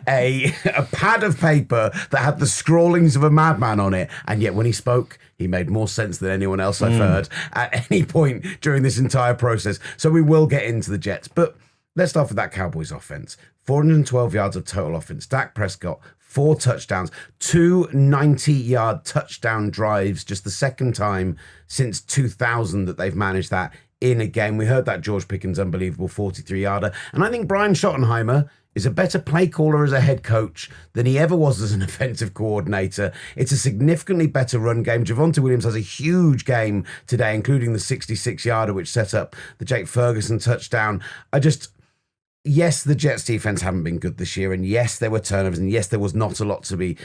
a pad of paper that had the scrawlings of a madman on it. And yet when he spoke, he made more sense than anyone else I've heard at any point during this entire process. So we will get into the Jets. But let's start with that Cowboys offense. 412 yards of total offense. Dak Prescott, 4 touchdowns, 2 90-yard touchdown drives, just the second time since 2000 that they've managed that in a game. We heard that George Pickens' unbelievable 43-yarder. And I think Brian Schottenheimer is a better play caller as a head coach than he ever was as an offensive coordinator. It's a significantly better run game. Javonte Williams has a huge game today, including the 66-yarder, which set up the Jake Ferguson touchdown. Yes, the Jets defense haven't been good this year, and yes, there were turnovers, and yes, there was not a lot to be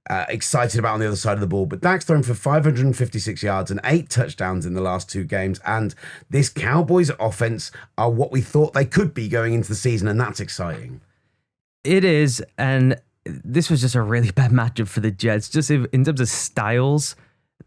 excited about on the other side of the ball, but Dak's thrown for 556 yards and 8 touchdowns in the last 2 games, and this Cowboys offense are what we thought they could be going into the season, and that's exciting. It is, and this was just a really bad matchup for the Jets. Just in terms of styles,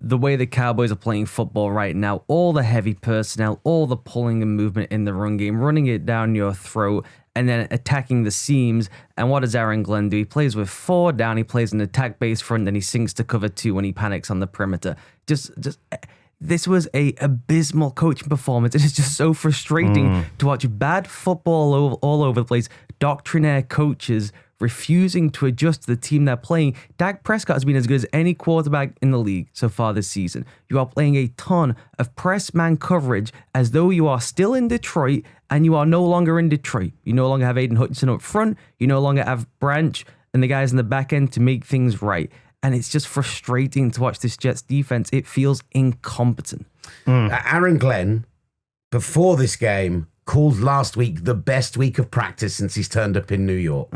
the way the Cowboys are playing football right now, all the heavy personnel, all the pulling and movement in the run game, running it down your throat, and then attacking the seams. And what does Aaron Glenn do? He plays with 4 down. He plays an attack-based front, and he sinks to cover 2 when he panics on the perimeter. This was a abysmal coaching performance. It is just so frustrating to watch bad football all over the place. Doctrinaire coaches refusing to adjust to the team they're playing. Dak Prescott has been as good as any quarterback in the league so far this season. You are playing a ton of press man coverage as though you are still in Detroit, and you are no longer in Detroit. You no longer have Aiden Hutchinson up front. You no longer have Branch and the guys in the back end to make things right. And it's just frustrating to watch this Jets defense. It feels incompetent. Aaron Glenn, before this game, called last week the best week of practice since he's turned up in New York.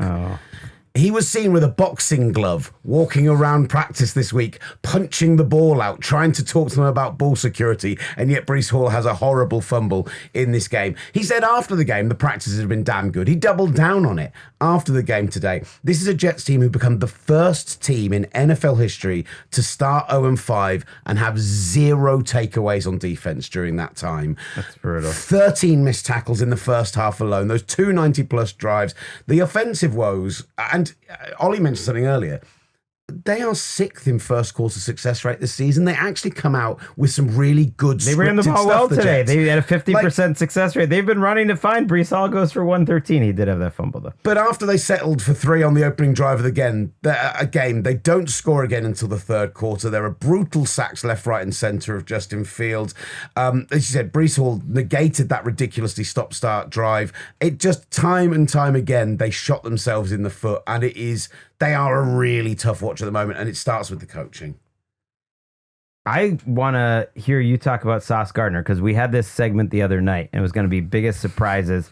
He was seen with a boxing glove walking around practice this week, punching the ball out, trying to talk to them about ball security, and yet Breece Hall has a horrible fumble in this game. He said after the game the practices had been damn good. He doubled down on it after the game today. This is a Jets team who become the first team in NFL history to start 0-5 and have 0 takeaways on defense during that time. That's brutal. 13 missed tackles in the first half alone. Those 2 90-plus drives. The offensive woes, and Ollie mentioned something earlier. They are 6th in first quarter success rate this season. They actually come out with some really good They ran the ball well today. They had a 50% success rate. They've been running to find. Breece Hall goes for 113. He did have that fumble, though. But after they settled for 3 on the opening drive of the game, they don't score again until the third quarter. There are brutal sacks left, right, and center of Justin Fields. As you said, Breece Hall negated that ridiculously stop-start drive. It just, time and time again, they shot themselves in the foot, and they are a really tough watch at the moment, and it starts with the coaching. I want to hear you talk about Sauce Gardner, because we had this segment the other night, and it was going to be biggest surprises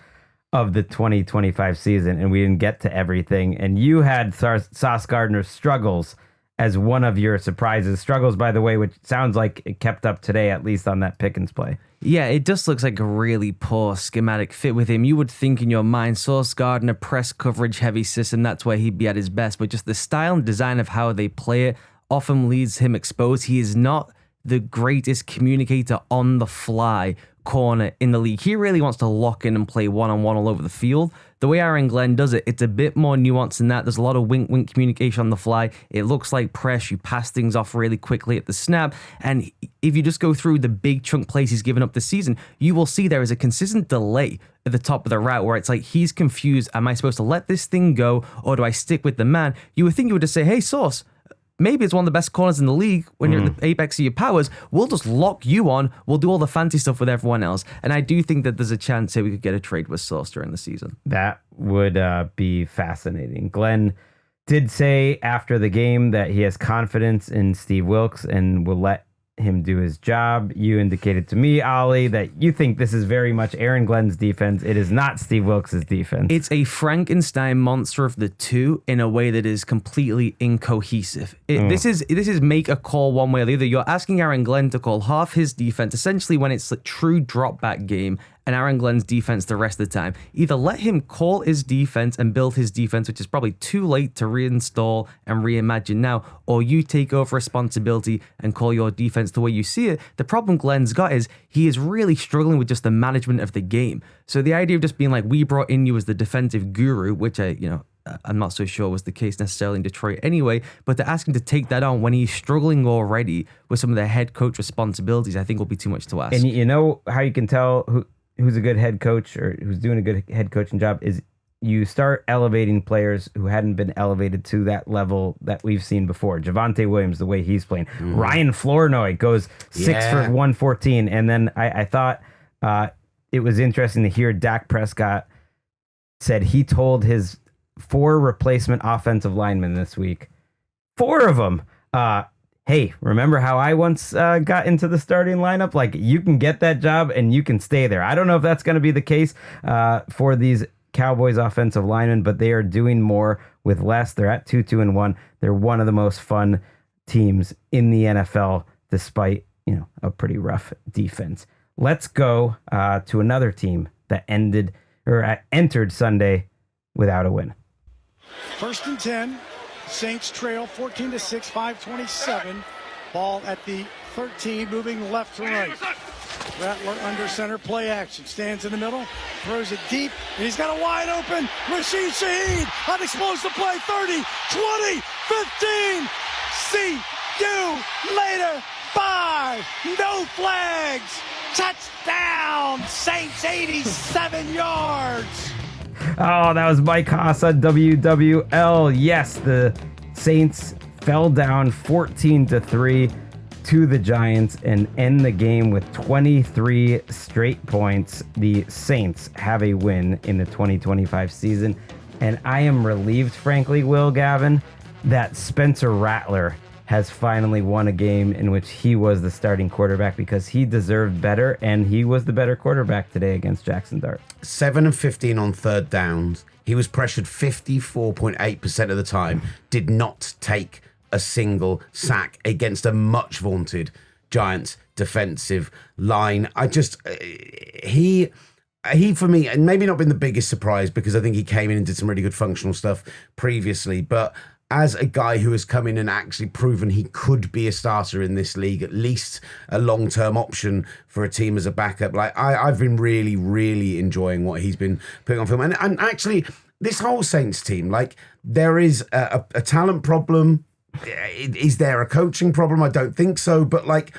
of the 2025 season, and we didn't get to everything. And you had Sauce Gardner's struggles as one of your surprises. Struggles, by the way, which sounds like it kept up today, at least on that Pickens play. Yeah, it just looks like a really poor schematic fit with him. You would think in your mind, Sauce Gardner, press coverage heavy system, that's where he'd be at his best. But just the style and design of how they play it often leaves him exposed. He is not the greatest communicator on the fly corner in the league. He really wants to lock in and play one-on-one all over the field. The way Aaron Glenn does it, it's a bit more nuanced than that. There's a lot of wink-wink communication on the fly. It looks like press. You pass things off really quickly at the snap. And if you just go through the big chunk plays he's given up this season, you will see there is a consistent delay at the top of the route where it's like he's confused. Am I supposed to let this thing go or do I stick with the man? You would think you would just say, hey, Sauce, maybe it's one of the best corners in the league when you're at the apex of your powers. We'll just lock you on. We'll do all the fancy stuff with everyone else. And I do think that there's a chance that we could get a trade with Sauce during the season. That would be fascinating. Glenn did say after the game that he has confidence in Steve Wilks and will let him do his job. You indicated to me, Ollie, that you think this is very much Aaron Glenn's defense. It is not Steve Wilks' defense. It's a Frankenstein monster of the two in a way that is completely incohesive. This is make a call one way or the other. You're asking Aaron Glenn to call half his defense, essentially when it's a true drop back game, and Aaron Glenn's defense the rest of the time. Either let him call his defense and build his defense, which is probably too late to reinstall and reimagine now, or you take over responsibility and call your defense the way you see it. The problem Glenn's got is he is really struggling with just the management of the game. So the idea of just being like, we brought in you as the defensive guru, which I'm not so sure was the case necessarily in Detroit anyway, but to ask him to take that on when he's struggling already with some of the head coach responsibilities, I think will be too much to ask. And you know how you can tell who's a good head coach or who's doing a good head coaching job is you start elevating players who hadn't been elevated to that level that we've seen before. Javonte Williams, the way he's playing. Ryan Flournoy goes 6 for 114. And then I thought it was interesting to hear Dak Prescott said he told his 4 replacement offensive linemen this week, 4 of them, hey, remember how I once got into the starting lineup? Like, you can get that job and you can stay there. I don't know if that's going to be the case for these Cowboys offensive linemen, but they are doing more with less. They're at 2-2-1. They're one of the most fun teams in the NFL, despite, a pretty rough defense. Let's go to another team that entered Sunday without a win. 1st and 10. Saints trail 14-6, 5:27. Ball at the 13, moving left to right. Rattler under center, play action. Stands in the middle, throws it deep, and he's got a wide open Rashid Shaheed on explosive play. 30, 20, 15. See you later. Bye. No flags. Touchdown. Saints 87 yards. Oh, that was Mike Haas on WWL. Yes, the Saints fell down 14-3 to the Giants and end the game with 23 straight points. The Saints have a win in the 2025 season. And I am relieved, frankly, Gavin, that Spencer Rattler has finally won a game in which he was the starting quarterback because he deserved better, and he was the better quarterback today against Jackson Dart. 7 of 15 on third downs. He was pressured 54.8% of the time, did not take a single sack against a much vaunted Giants defensive line. He for me, and maybe not been the biggest surprise because I think he came in and did some really good functional stuff previously, but as a guy who has come in and actually proven he could be a starter in this league, at least a long-term option for a team as a backup, like I've been really, really enjoying what he's been putting on film. And actually, this whole Saints team, like, there is a talent problem. Is there a coaching problem? I don't think so. But, like,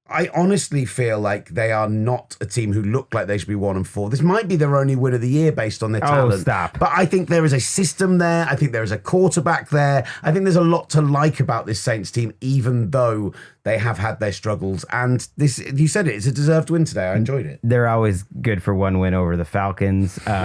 I honestly feel like they are not a team who look like they should be 1-4. This might be their only win of the year based on their talent. Oh, stop. But I think there is a system there. I think there is a quarterback there. I think there's a lot to like about this Saints team, even though they have had their struggles. And this, you said it's a deserved win today. I enjoyed it. They're always good for one win over the Falcons. They play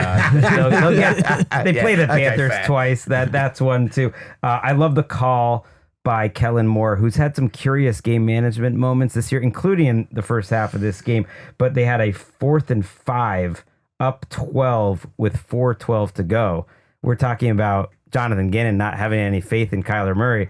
the Panthers twice. That's one too. I love the call by Kellen Moore, who's had some curious game management moments this year, including in the first half of this game. But they had a 4th and 5, up 12 with 4:12 to go. We're talking about Jonathan Gannon not having any faith in Kyler Murray.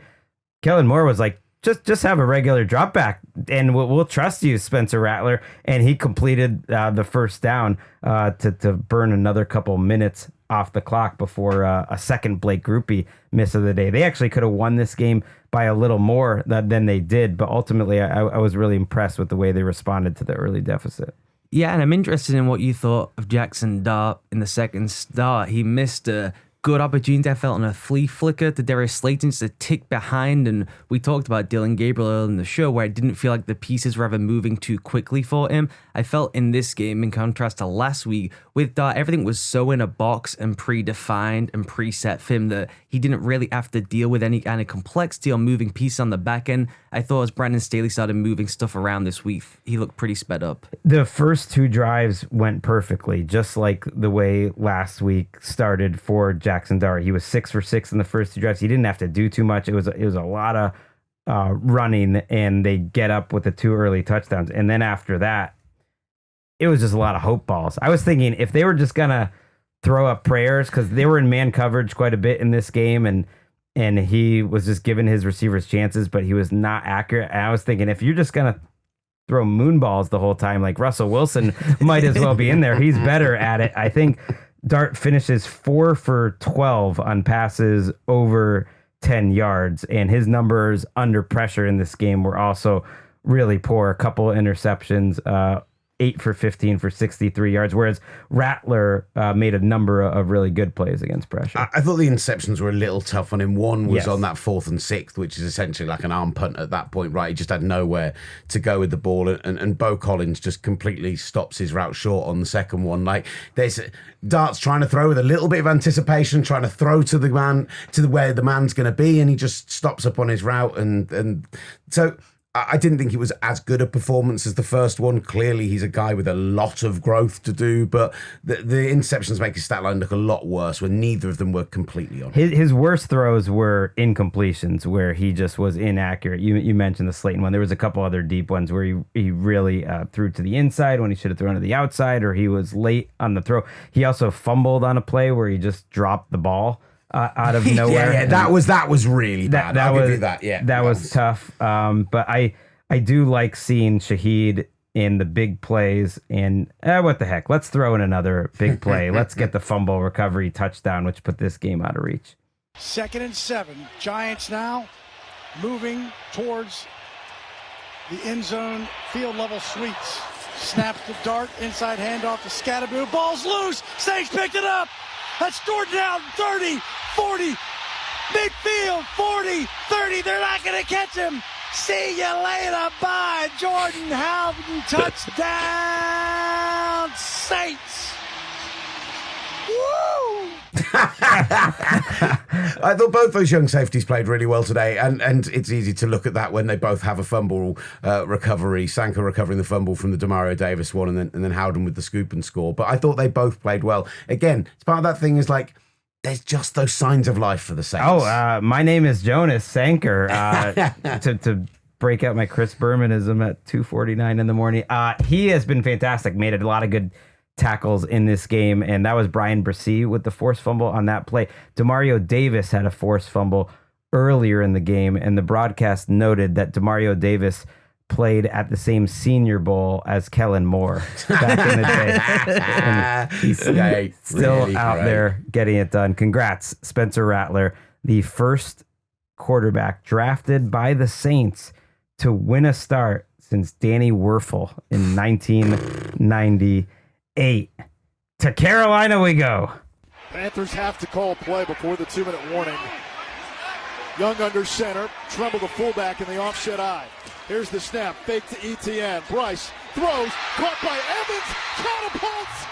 Kellen Moore was like, just have a regular drop back and we'll trust you, Spencer Rattler. And he completed the first down to burn another couple minutes off the clock before a second Blake Groupie miss of the day. They actually could have won this game by a little more than they did, but ultimately I was really impressed with the way they responded to the early deficit. Yeah, and I'm interested in what you thought of Jackson Dart in the second start. He missed a good opportunity, I felt, on a flea flicker to Darius Slayton, just a tick behind. And we talked about Dylan Gabriel earlier in the show, where I didn't feel like the pieces were ever moving too quickly for him. I felt in this game, in contrast to last week, with Dart, everything was so in a box and predefined and preset for him that he didn't really have to deal with any kind of complexity or moving pieces on the back end. I thought as Brandon Staley started moving stuff around this week, he looked pretty sped up. The first 2 drives went perfectly, just like the way last week started for Jackson Dart. He was 6 for 6 in the first 2 drives. He didn't have to do too much. It was a lot of running, and they get up with the 2 early touchdowns. And then after that, it was just a lot of hope balls. I was thinking if they were just gonna throw up prayers, because they were in man coverage quite a bit in this game, and he was just giving his receivers chances, but he was not accurate. And I was thinking, if you're just gonna throw moon balls the whole time, like Russell Wilson might as well be in there. He's better at it. I think Dart finishes 4 for 12 on passes over 10 yards, and his numbers under pressure in this game were also really poor. A couple interceptions, 8 for 15 for 63 yards, whereas Rattler made a number of really good plays against pressure. I thought the interceptions were a little tough on him. One was Yes. on that 4th and 6th, which is essentially like an arm punt at that point, right? He just had nowhere to go with the ball, and Bo Collins just completely stops his route short on the second one. Like, there's Dart's trying to throw with a little bit of anticipation, trying to throw to the man, where the man's going to be, and he just stops up on his route, and so I didn't think it was as good a performance as the first one. Clearly, he's a guy with a lot of growth to do, but the interceptions make his stat line look a lot worse when neither of them were completely on. His worst throws were incompletions, where he just was inaccurate. You mentioned the Slayton one. There was a couple other deep ones where he really threw to the inside when he should have thrown to the outside, or he was late on the throw. He also fumbled on a play where he just dropped the ball out of nowhere. Yeah, that was really bad. I'll give you that. Yeah, that was tough. But I do like seeing Shaheed in the big plays. And what the heck? Let's throw in another big play. Let's get the fumble recovery touchdown, which put this game out of reach. 2nd and 7. Giants now moving towards the end zone field level sweeps. Snap to Dart, inside handoff to Scatterboo. Ball's loose. Saints picked it up. That's Jordan out 30, 40, midfield 40, 30. They're not going to catch him. See you later. Bye, Jordan Howden. Touchdown, Saints. Woo! I thought both those young safeties played really well today, and it's easy to look at that when they both have a fumble recovery. Sanka recovering the fumble from the Demario Davis one, and then Howden with the scoop and score. But I thought they both played well. Again, it's part of that thing is like, there's just those signs of life for the Saints. Oh, my name is Jonas Sanker. To break out my Chris Bermanism at 2:49 in the morning. He has been fantastic. Made a lot of good tackles in this game, and that was Brian Bresee with the forced fumble on that play. Demario Davis had a forced fumble earlier in the game, and the broadcast noted that Demario Davis played at the same Senior Bowl as Kellen Moore back in the day. And he's still really out great. there getting it done. Congrats, Spencer Rattler, the first quarterback drafted by the Saints to win a start since Danny Werfel in 1998. To Carolina we go. Panthers have to call play before the 2-minute warning. Young under center, Tremble the fullback in the offset eye. Here's the snap, fake to ETN. Bryce throws, caught by Evans, catapults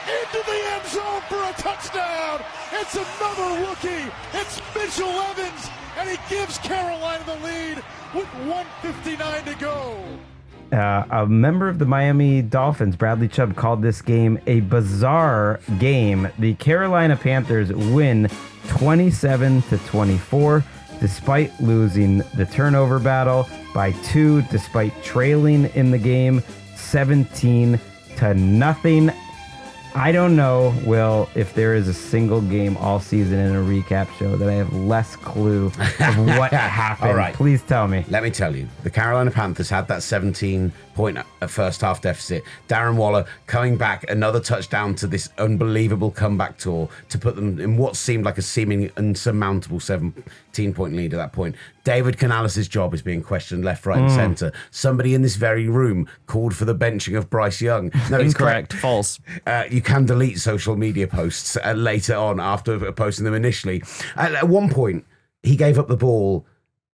into the end zone for a touchdown. It's another rookie. It's Mitchell Evans, and he gives Carolina the lead with 1:59 to go. A member of the Miami Dolphins, Bradley Chubb, called this game a bizarre game. The Carolina Panthers win 27-24, despite losing the turnover battle by 2, despite trailing in the game 17-0. I don't know, Will, if there is a single game all season in a recap show that I have less clue of what happened. All right. Please tell me. Let me tell you. The Carolina Panthers had that 17-point first half deficit. Darren Waller coming back, another touchdown to this unbelievable comeback tour to put them in what seemed like a seemingly insurmountable 17-point lead at that point. David Canales' job is being questioned left, right, and center. Somebody in this very room called for the benching of Bryce Young. No, Incorrect. False. You can delete social media posts later on after posting them initially. At one point, he gave up the ball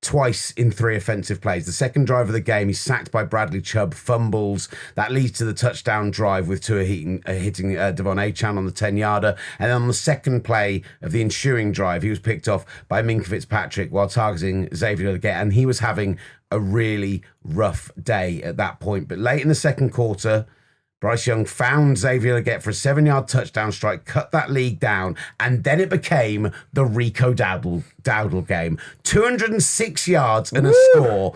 twice in 3 offensive plays. The second drive of the game, he's sacked by Bradley Chubb, fumbles. That leads to the touchdown drive with Tua hitting Devon Achane on the 10-yarder. And then on the second play of the ensuing drive, he was picked off by Minka Fitzpatrick while targeting Xavier Legette. And he was having a really rough day at that point. But late in the second quarter, Bryce Young found Xavier Legette for a 7-yard touchdown strike, cut that lead down, and then it became the Rico Dowdle game. 206 yards and a score.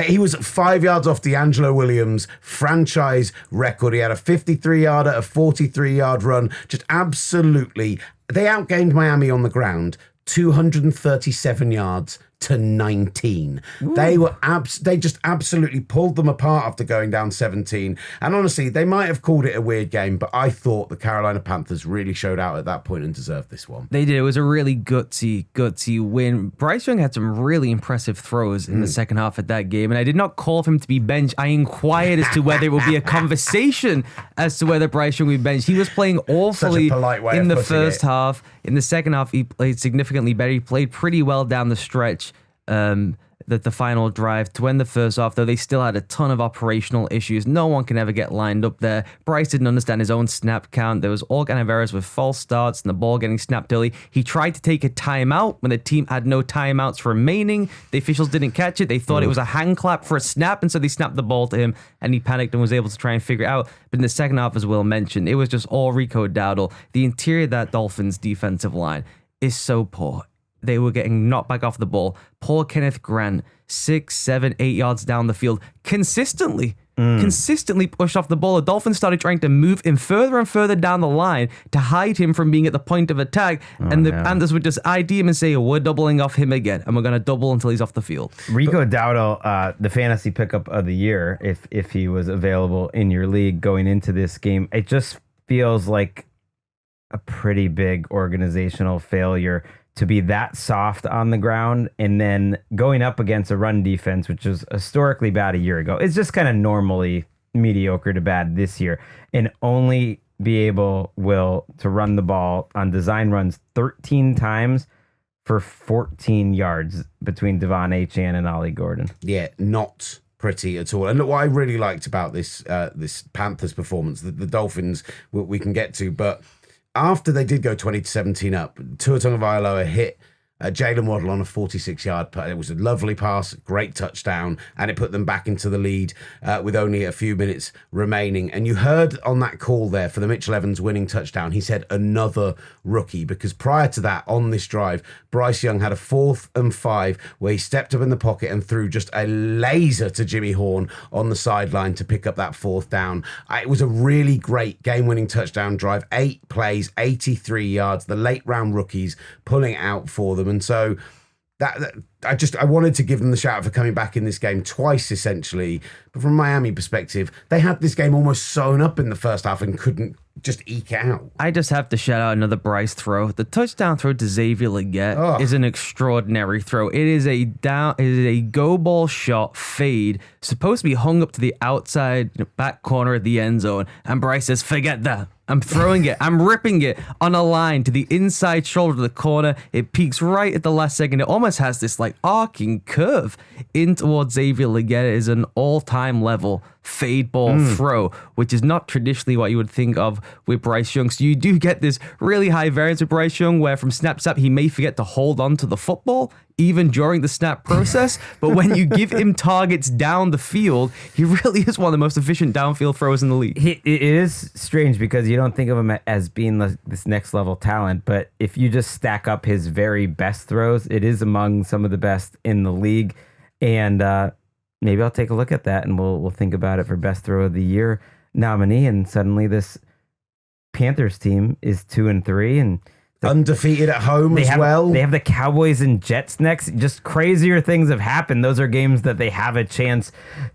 He was 5 yards off D'Angelo Williams' franchise record. He had a 53-yarder, a 43-yard run. Just absolutely, they outgained Miami on the ground, 237 yards to 19. They just absolutely pulled them apart after going down 17. And honestly, they might have called it a weird game, but I thought the Carolina Panthers really showed out at that point and deserved this one. They did. It was a really gutsy win. Bryce Young had some really impressive throws in the second half of that game, and I did not call for him to be benched. I inquired as to whether it would be a conversation as to whether Bryce Young would be benched. He was playing awfully in the first half. In the second half, he played significantly better. He played pretty well down the stretch. The final drive to end the first half, though they still had a ton of operational issues. No one can ever get lined up there. Bryce didn't understand his own snap count. There was all kind of errors with false starts and the ball getting snapped early. He tried to take a timeout when the team had no timeouts remaining. The officials didn't catch it. They thought it was a hand clap for a snap, and so they snapped the ball to him, and he panicked and was able to try and figure it out. But in the second half, as Will mentioned, it was just all Rico Dowdle. The interior of that Dolphins defensive line is so poor. They were getting knocked back off the ball. Poor Kenneth Grant, 6, 7, 8 yards down the field, consistently pushed off the ball. The Dolphins started trying to move him further and further down the line to hide him from being at the point of attack. And the Panthers would just ID him and say, we're doubling off him again, and we're going to double until he's off the field. Rico Dowdle, the fantasy pickup of the year, if he was available in your league going into this game, it just feels like a pretty big organizational failure to be that soft on the ground and then going up against a run defense, which was historically bad a year ago. It's just kind of normally mediocre to bad this year, and only be able, Will, to run the ball on design runs 13 times for 14 yards between Devon Achane and Ollie Gordon. Yeah, not pretty at all. And look, what I really liked about this Panthers performance, the Dolphins we can get to, but after they did go 20-17 up, Tua Tagovailoa hit Jalen Waddle on a 46-yard putt. It was a lovely pass, great touchdown, and it put them back into the lead with only a few minutes remaining. And you heard on that call there for the Mitchell Evans winning touchdown, he said another rookie, because prior to that, on this drive, Bryce Young had a 4th and 5 where he stepped up in the pocket and threw just a laser to Jimmy Horn on the sideline to pick up that 4th down. It was a really great game-winning touchdown drive, 8 plays, 83 yards, the late-round rookies pulling out for them. And so I wanted to give them the shout out for coming back in this game twice, essentially. But from a Miami perspective, they had this game almost sewn up in the first half and couldn't just eke it out. I just have to shout out another Bryce throw. The touchdown throw to Xavier Legette is an extraordinary throw. It is a go ball shot fade, supposed to be hung up to the outside back corner of the end zone. And Bryce says, forget that. I'm throwing it. I'm ripping it on a line to the inside shoulder of the corner. It peaks right at the last second. It almost has this like arcing curve in towards Xavier Legette. It is an all-time level fade ball throw, which is not traditionally what you would think of with Bryce Young. So you do get this really high variance with Bryce Young where from snap to snap, he may forget to hold on to the football even during the snap process. But when you give him targets down the field, he really is one of the most efficient downfield throwers in the league. It is strange because you don't think of him as being this next level talent, but if you just stack up his very best throws, it is among some of the best in the league. And maybe I'll take a look at that and we'll think about it for best throw of the year nominee. And suddenly this Panthers team is 2-3 and undefeated at home as well. They have the Cowboys and Jets next. Just crazier things have happened. Those are games that they have a chance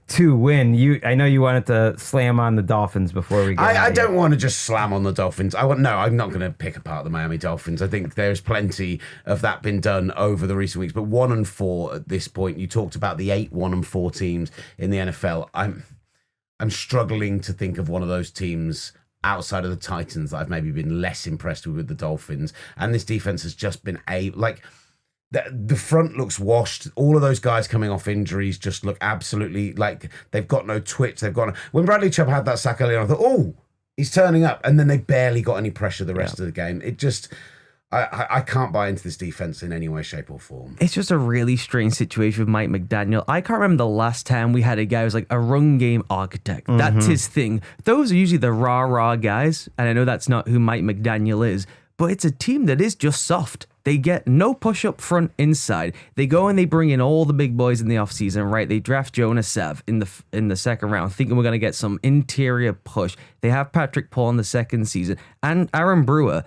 to win. I know you wanted to slam on the Dolphins before we go. I don't want to just slam on the Dolphins. I'm not going to pick apart the Miami Dolphins. I think there's plenty of that been done over the recent weeks. But 1-4 at this point. You talked about the 8 1-4 teams in the NFL. I'm struggling to think of one of those teams outside of the Titans that I've maybe been less impressed with the Dolphins. And this defense has just been the front looks washed. All of those guys coming off injuries just look absolutely like they've got no twitch. When Bradley Chubb had that sack earlier, I thought, oh, he's turning up. And then they barely got any pressure the rest of the game. It just, I can't buy into this defense in any way, shape, or form. It's just a really strange situation with Mike McDaniel. I can't remember the last time we had a guy who's like a run game architect. That's his thing. Those are usually the rah-rah guys, and I know that's not who Mike McDaniel is, but it's a team that is just soft. They get no push up front inside. They go and they bring in all the big boys in the offseason, right? They draft Jonah Sev in the second round, thinking we're going to get some interior push. They have Patrick Paul in the second season, and Aaron Brewer,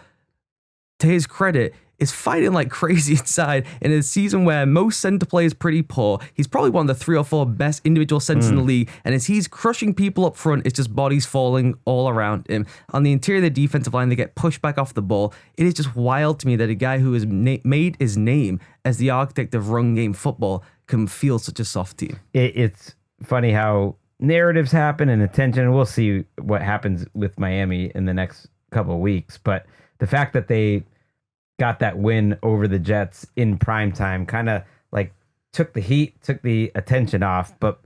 to his credit, is fighting like crazy inside in a season where most center play is pretty poor. He's probably one of the 3 or 4 best individual centers in the league. And as he's crushing people up front, it's just bodies falling all around him. On the interior of the defensive line, they get pushed back off the ball. It is just wild to me that a guy who has made his name as the architect of run game football can feel such a soft team. It's funny how narratives happen and attention. And we'll see what happens with Miami in the next couple of weeks. But the fact that they got that win over the Jets in primetime kind of like took the attention off, but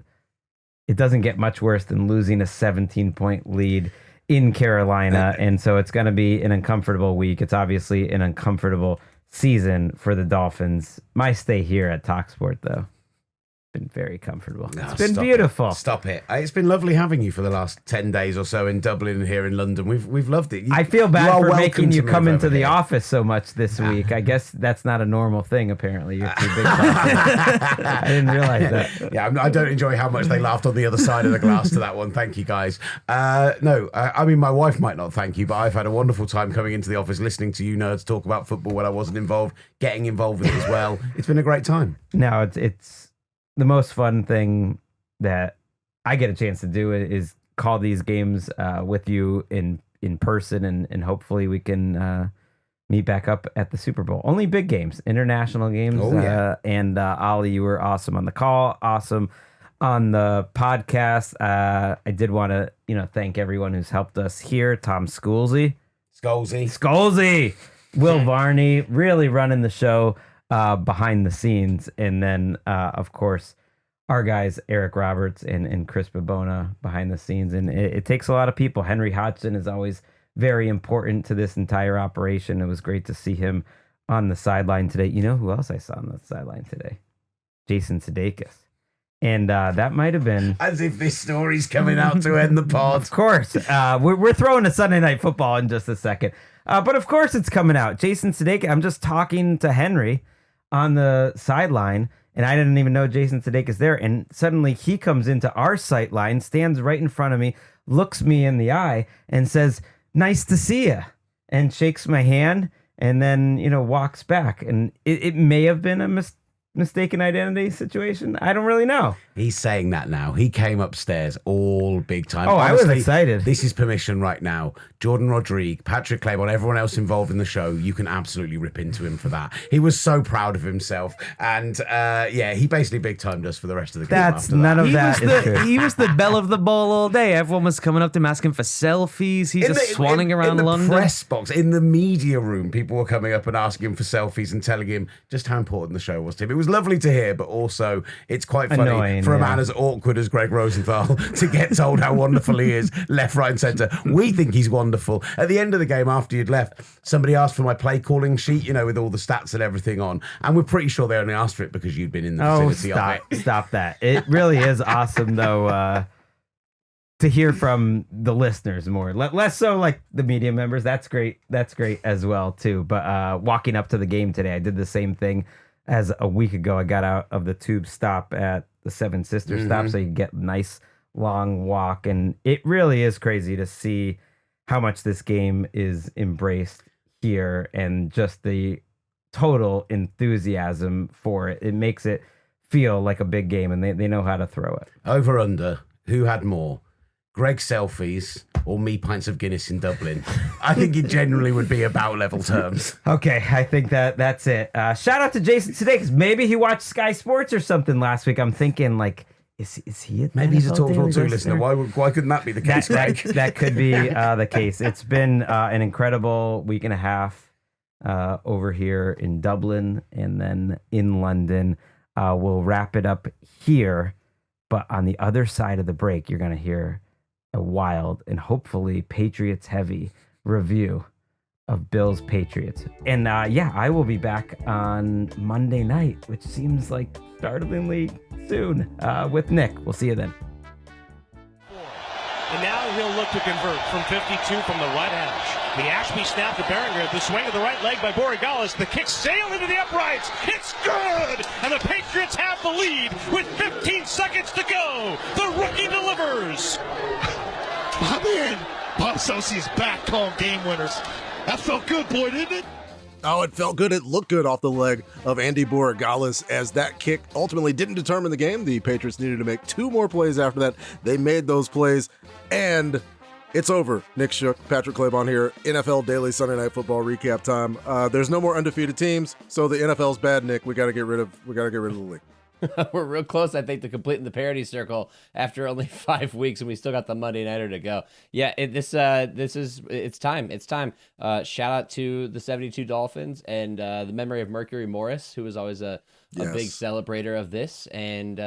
it doesn't get much worse than losing a 17-point lead in Carolina. And so it's going to be an uncomfortable week. It's obviously an uncomfortable season for the Dolphins. My stay here at TalkSport, though, been very comfortable. It's been beautiful. Stop it. It's been lovely having you for the last 10 days or so in Dublin and here in London. We've loved it. I feel bad for making you come into the office so much this week. I guess that's not a normal thing, apparently. You're too big. I didn't realize that. Yeah, I don't enjoy how much they laughed on the other side of the glass to that one. Thank you, guys. I mean, my wife might not thank you, but I've had a wonderful time coming into the office, listening to you nerds talk about football when I wasn't involved, getting involved with it as well. It's been a great time. No, it's the most fun thing that I get a chance to do is call these games with you in person, and hopefully we can meet back up at the Super Bowl. Only big games, international games. Oh, yeah. And Ollie, you were awesome on the call, awesome on the podcast. I did want to thank everyone who's helped us here. Tom Scholesy, Will Varney, really running the show behind the scenes, and then of course our guys Eric Roberts and Chris Babona behind the scenes, and it takes a lot of people. Henry Hodgson is always very important to this entire operation. It was great to see him on the sideline today. You know who else I saw on the sideline today? Jason Sudeikis. And that might have been... As if this story's coming out to end the pod. Of course. We're throwing a Sunday Night Football in just a second. But of course it's coming out. Jason Sudeikis, I'm just talking to Henry on the sideline, and I didn't even know Jason Sudeikis there. And suddenly he comes into our sight line, stands right in front of me, looks me in the eye, and says, "Nice to see you," and shakes my hand, and then walks back. And it may have been a mistaken identity situation. I don't really know. He's saying that now. He came upstairs all big time. Oh, honestly, I was excited. This is permission right now. Jordan Rodrigue, Patrick Claiborne, everyone else involved in the show, you can absolutely rip into him for that. He was so proud of himself. And he basically big timed us for the rest of the game. That's none of that. He was the belle of the ball all day. Everyone was coming up to him asking for selfies. He's just swanning around London. In the press box, in the media room, people were coming up and asking him for selfies and telling him just how important the show was to him. It was lovely to hear, but also it's quite funny. Annoying, for a man as awkward as Gregg Rosenthal to get told how wonderful he is, left, right, and centre. We think he's wonderful. At the end of the game, after you'd left, somebody asked for my play calling sheet, with all the stats and everything on, and we're pretty sure they only asked for it because you'd been in the vicinity of it. Stop that. It really is awesome, though, to hear from the listeners more. Less so like the media members. That's great. That's great as well, too. But walking up to the game today, I did the same thing as a week ago. I got out of the tube stop at the Seven Sisters stop, so you get a nice long walk, and it really is crazy to see how much this game is embraced here and just the total enthusiasm for it. It makes it feel like a big game, and they know how to throw it. Over under, who had more? Greg selfies or me pints of Guinness in Dublin? I think it generally would be about level terms. Okay, I think that's it. Shout out to Jason today, because maybe he watched Sky Sports or something last week. I'm thinking, like, is he at Maybe he's a NFL Talk Daily 2 listener. Why couldn't that be the case, Greg? That could be the case. It's been an incredible week and a half over here in Dublin and then in London. We'll wrap it up here, but on the other side of the break, you're going to hear a wild and hopefully Patriots heavy review of Bills Patriots. And I will be back on Monday night, which seems like startlingly soon, with Nick. We'll see you then. And now he'll look to convert from 52 from the right hash. The Ashby snap to Behringer. The swing of the right leg by Borregales. The kick sailed into the uprights. It's good! And the Patriots have the lead with 15 seconds to go. The rookie delivers. My man, Bob Sosie's back calling game winners. That felt good, boy, didn't it? Oh, it felt good. It looked good off the leg of Andy Borregales as that kick ultimately didn't determine the game. The Patriots needed to make 2 more plays after that. They made those plays, and it's over. Nick Shook, Patrick Claybon here, NFL Daily Sunday Night Football recap time. There's no more undefeated teams, so the NFL's bad, Nick. We got to get rid of the league. We're real close, I think, to completing the parity circle after only 5 weeks, and we still got the Monday Nighter to go. Yeah, it's time. It's time. Shout out to the 72 Dolphins and the memory of Mercury Morris, who was always a big celebrator of this. And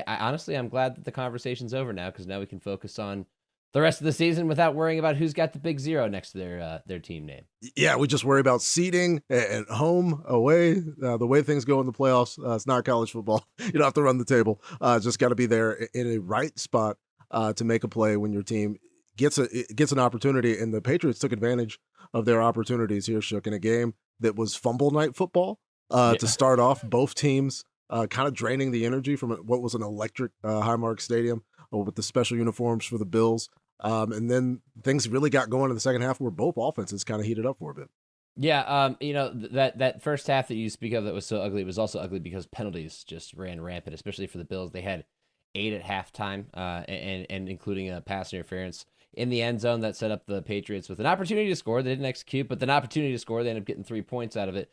honestly, I'm glad that the conversation's over now, because now we can focus on the rest of the season without worrying about who's got the big 0 next to their team name. Yeah, we just worry about seeding and home, away, the way things go in the playoffs. It's not college football. You don't have to run the table. Just got to be there in a right spot to make a play when your team gets an opportunity. And the Patriots took advantage of their opportunities here, Shook, in a game that was fumble night football to start off. Both teams kind of draining the energy from what was an electric Highmark Stadium with the special uniforms for the Bills. And then things really got going in the second half where both offenses kind of heated up for a bit. Yeah, that first half that you speak of that was so ugly, it was also ugly because penalties just ran rampant, especially for the Bills. They had 8 at halftime, and including a pass interference in the end zone that set up the Patriots with an opportunity to score. They didn't execute, but an opportunity to score. They ended up getting 3 points out of it.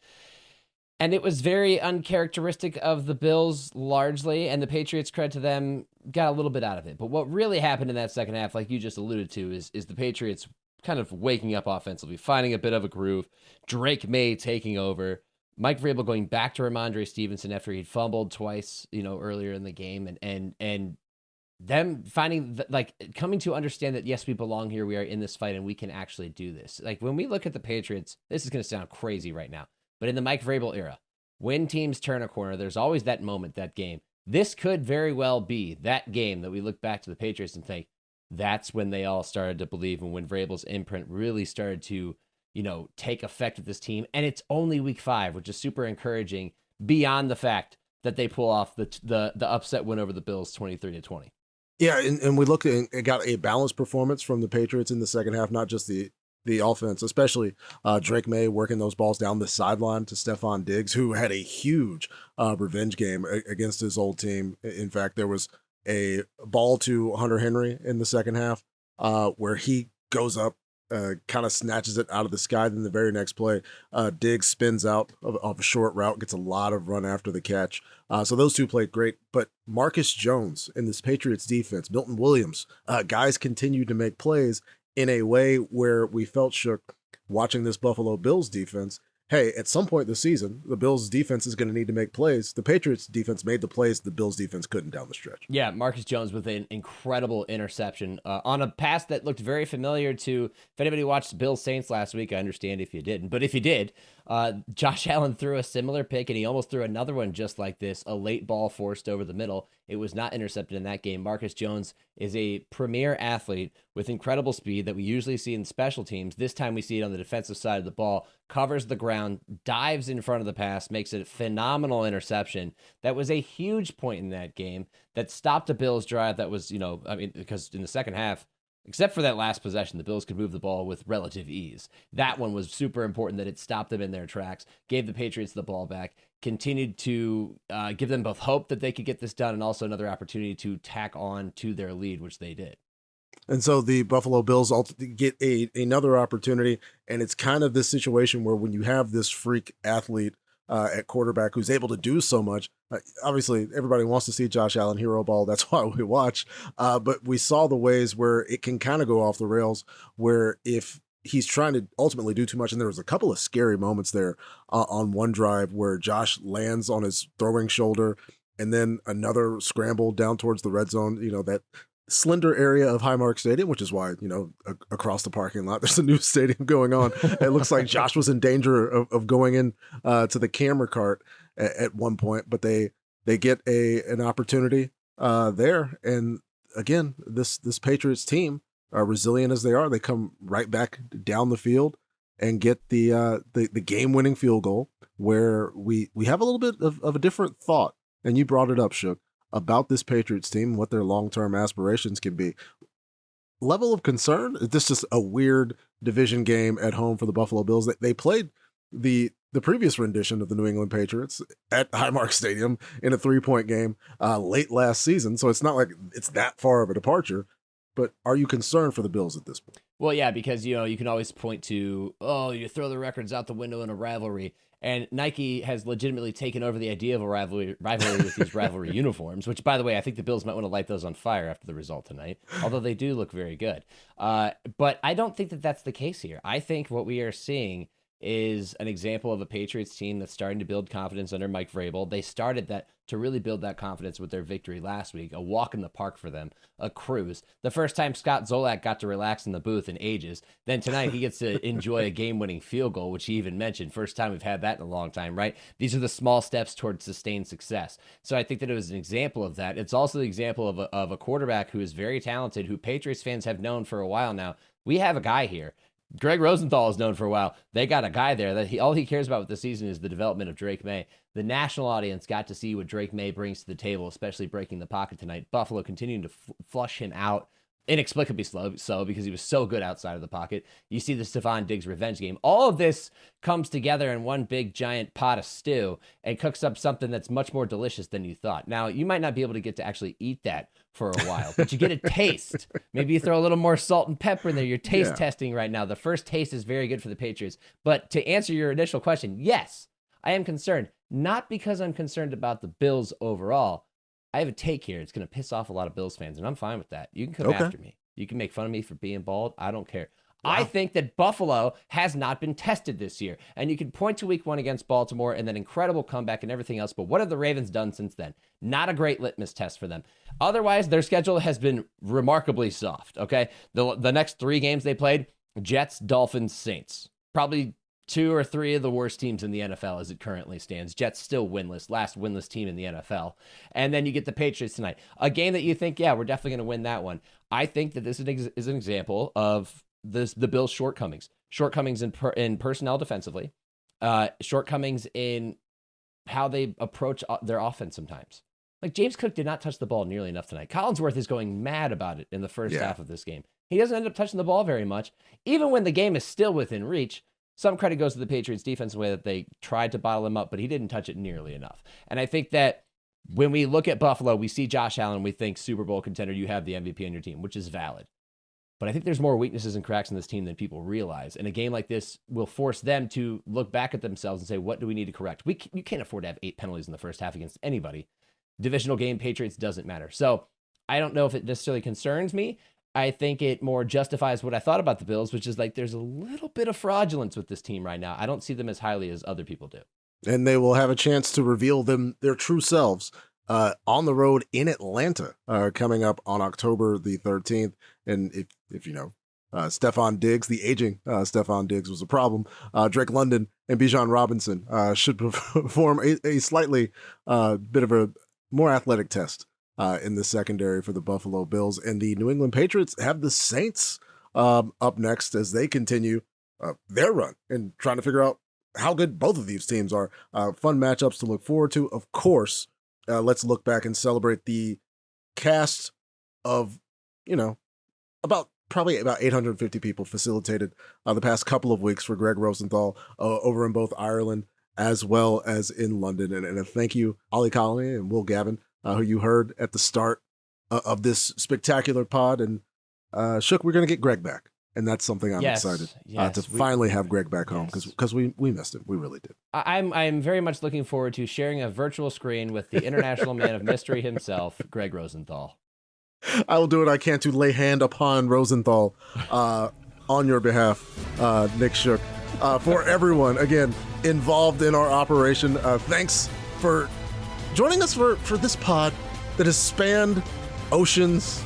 And it was very uncharacteristic of the Bills largely, and the Patriots, credit to them, got a little bit out of it. But what really happened in that second half, like you just alluded to, is the Patriots kind of waking up offensively, finding a bit of a groove. Drake May taking over. Mike Vrabel going back to Ramondre Stevenson after he'd fumbled twice, earlier in the game, and them finding, coming to understand that, yes, we belong here, we are in this fight, and we can actually do this. Like, when we look at the Patriots, this is going to sound crazy right now, but in the Mike Vrabel era, when teams turn a corner, there's always that moment, that game. This could very well be that game that we look back to the Patriots and think, that's when they all started to believe, and when Vrabel's imprint really started to, take effect with this team. And it's only week 5, which is super encouraging, beyond the fact that they pull off the upset win over the Bills 23-20. Yeah, and we looked and got a balanced performance from the Patriots in the second half, not just the offense, especially Drake May working those balls down the sideline to Stephon Diggs, who had a huge revenge game against his old team. In fact, there was a ball to Hunter Henry in the second half where he goes up, kind of snatches it out of the sky. Then the very next play, Diggs spins out of a short route, gets a lot of run after the catch. So those two played great. But Marcus Jones in this Patriots defense, Milton Williams, guys continued to make plays in a way where we felt, Shook, watching this Buffalo Bills defense. Hey, at some point this season, the Bills defense is going to need to make plays. The Patriots defense made the plays the Bills defense couldn't down the stretch. Yeah, Marcus Jones with an incredible interception on a pass that looked very familiar to, if anybody watched Bills Saints last week, I understand if you didn't, but if you did, Josh Allen threw a similar pick, and he almost threw another one just like this, a late ball forced over the middle. It was not intercepted in that game. Marcus Jones is a premier athlete with incredible speed that we usually see in special teams. This time we see it on the defensive side of the ball, covers the ground, dives in front of the pass, makes it a phenomenal interception. That was a huge point in that game that stopped a Bills drive that was, because in the second half, Except for that last possession, the Bills could move the ball with relative ease. That one was super important that it stopped them in their tracks, gave the Patriots the ball back, continued to give them both hope that they could get this done and also another opportunity to tack on to their lead, which they did. And so the Buffalo Bills get another opportunity, and it's kind of this situation where when you have this freak athlete at quarterback who's able to do so much, obviously everybody wants to see Josh Allen hero ball. That's why we watch. But we saw the ways where it can kind of go off the rails, where if he's trying to ultimately do too much, and there was a couple of scary moments there on one drive where Josh lands on his throwing shoulder, and then another scramble down towards the red zone, that slender area of Highmark Stadium, which is why, across the parking lot, there's a new stadium going on. It looks like Josh was in danger of going in to the camera cart at one point, but they get an opportunity there. And again, this Patriots team, resilient as they are, they come right back down the field and get the game-winning field goal, where we have a little bit of a different thought. And you brought it up, Shook, about this Patriots team, what their long-term aspirations can be. Level of concern, is this just a weird division game at home for the Buffalo Bills? They played the previous rendition of the New England Patriots at Highmark Stadium in a 3-point game late last season, so it's not like it's that far of a departure. But are you concerned for the Bills at this point? Well, yeah, because, you can always point to, you throw the records out the window in a rivalry. And Nike has legitimately taken over the idea of a rivalry with these rivalry uniforms, which, by the way, I think the Bills might want to light those on fire after the result tonight, although they do look very good. But I don't think that that's the case here. I think what we are seeing is an example of a Patriots team that's starting to build confidence under Mike Vrabel. They started that to really build that confidence with their victory last week, a walk in the park for them, a cruise. The first time Scott Zolak got to relax in the booth in ages. Then tonight he gets to enjoy a game-winning field goal, which he even mentioned. First time we've had that in a long time, right? These are the small steps towards sustained success. So I think that it was an example of that. It's also the example of a quarterback who is very talented, who Patriots fans have known for a while now. We have a guy here. Gregg Rosenthal is known for a while. They got a guy there that all he cares about with the season is the development of Drake May. The national audience got to see what Drake May brings to the table, especially breaking the pocket tonight. Buffalo continuing to flush him out, inexplicably so because he was so good outside of the pocket. You see the Stephon Diggs revenge game. All of this comes together in one big giant pot of stew and cooks up something that's much more delicious than you thought. Now, you might not be able to get to actually eat that for a while, but you get a taste. Maybe you throw a little more salt and pepper in there. You're taste testing right now. The first taste is very good for the Patriots. But to answer your initial question, yes, I am concerned. Not because I'm concerned about the Bills overall. I have a take here. It's going to piss off a lot of Bills fans, and I'm fine with that. You can come after me. You can make fun of me for being bald. I don't care. Wow. I think that Buffalo has not been tested this year. And you can point to week 1 against Baltimore and that incredible comeback and everything else. But what have the Ravens done since then? Not a great litmus test for them. Otherwise, their schedule has been remarkably soft, okay? The next 3 games they played, Jets, Dolphins, Saints. Probably 2 or 3 of the worst teams in the NFL as it currently stands. Jets still winless, last winless team in the NFL. And then you get the Patriots tonight. A game that you think, we're definitely going to win that one. I think that this is an example of the Bills' shortcomings. Shortcomings in personnel defensively. Shortcomings in how they approach their offense sometimes. Like, James Cook did not touch the ball nearly enough tonight. Collinsworth is going mad about it in the first half of this game. He doesn't end up touching the ball very much. Even when the game is still within reach, some credit goes to the Patriots defense in the way that they tried to bottle him up, but he didn't touch it nearly enough. And I think that when we look at Buffalo, we see Josh Allen, we think Super Bowl contender, you have the MVP on your team, which is valid. But I think there's more weaknesses and cracks in this team than people realize. And a game like this will force them to look back at themselves and say, what do we need to correct? You can't afford to have 8 penalties in the first half against anybody. Divisional game, Patriots, doesn't matter. So I don't know if it necessarily concerns me. I think it more justifies what I thought about the Bills, which is like there's a little bit of fraudulence with this team right now. I don't see them as highly as other people do. And they will have a chance to reveal their true selves on the road in Atlanta coming up on October the 13th. And if you know, Stephon Diggs, the aging Stephon Diggs was a problem. Drake London and Bijan Robinson should perform a slightly bit of a more athletic test in the secondary for the Buffalo Bills. And the New England Patriots have the Saints up next as they continue their run and trying to figure out how good both of these teams are. Fun matchups to look forward to. Of course, let's look back and celebrate the cast of, about probably about 850 people facilitated the past couple of weeks for Gregg Rosenthal over in both Ireland as well as in London. And thank you, Ollie, Connolly, and Will Gavin, who you heard at the start of this spectacular pod. And Shook, we're going to get Gregg back. And that's something I'm excited to finally have Gregg back home because we missed him. We really did. I'm very much looking forward to sharing a virtual screen with the international man of mystery himself, Gregg Rosenthal. I will do what I can to lay hand upon Rosenthal on your behalf, Nick Shook. For everyone, again, involved in our operation, thanks for joining us for this pod that has spanned oceans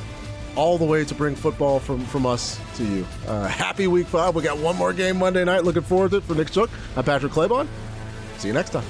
all the way to bring football from us to you. Happy week 5. We got one more game Monday night. Looking forward to it. For Nick Shook, I'm Patrick Claiborne. See you next time.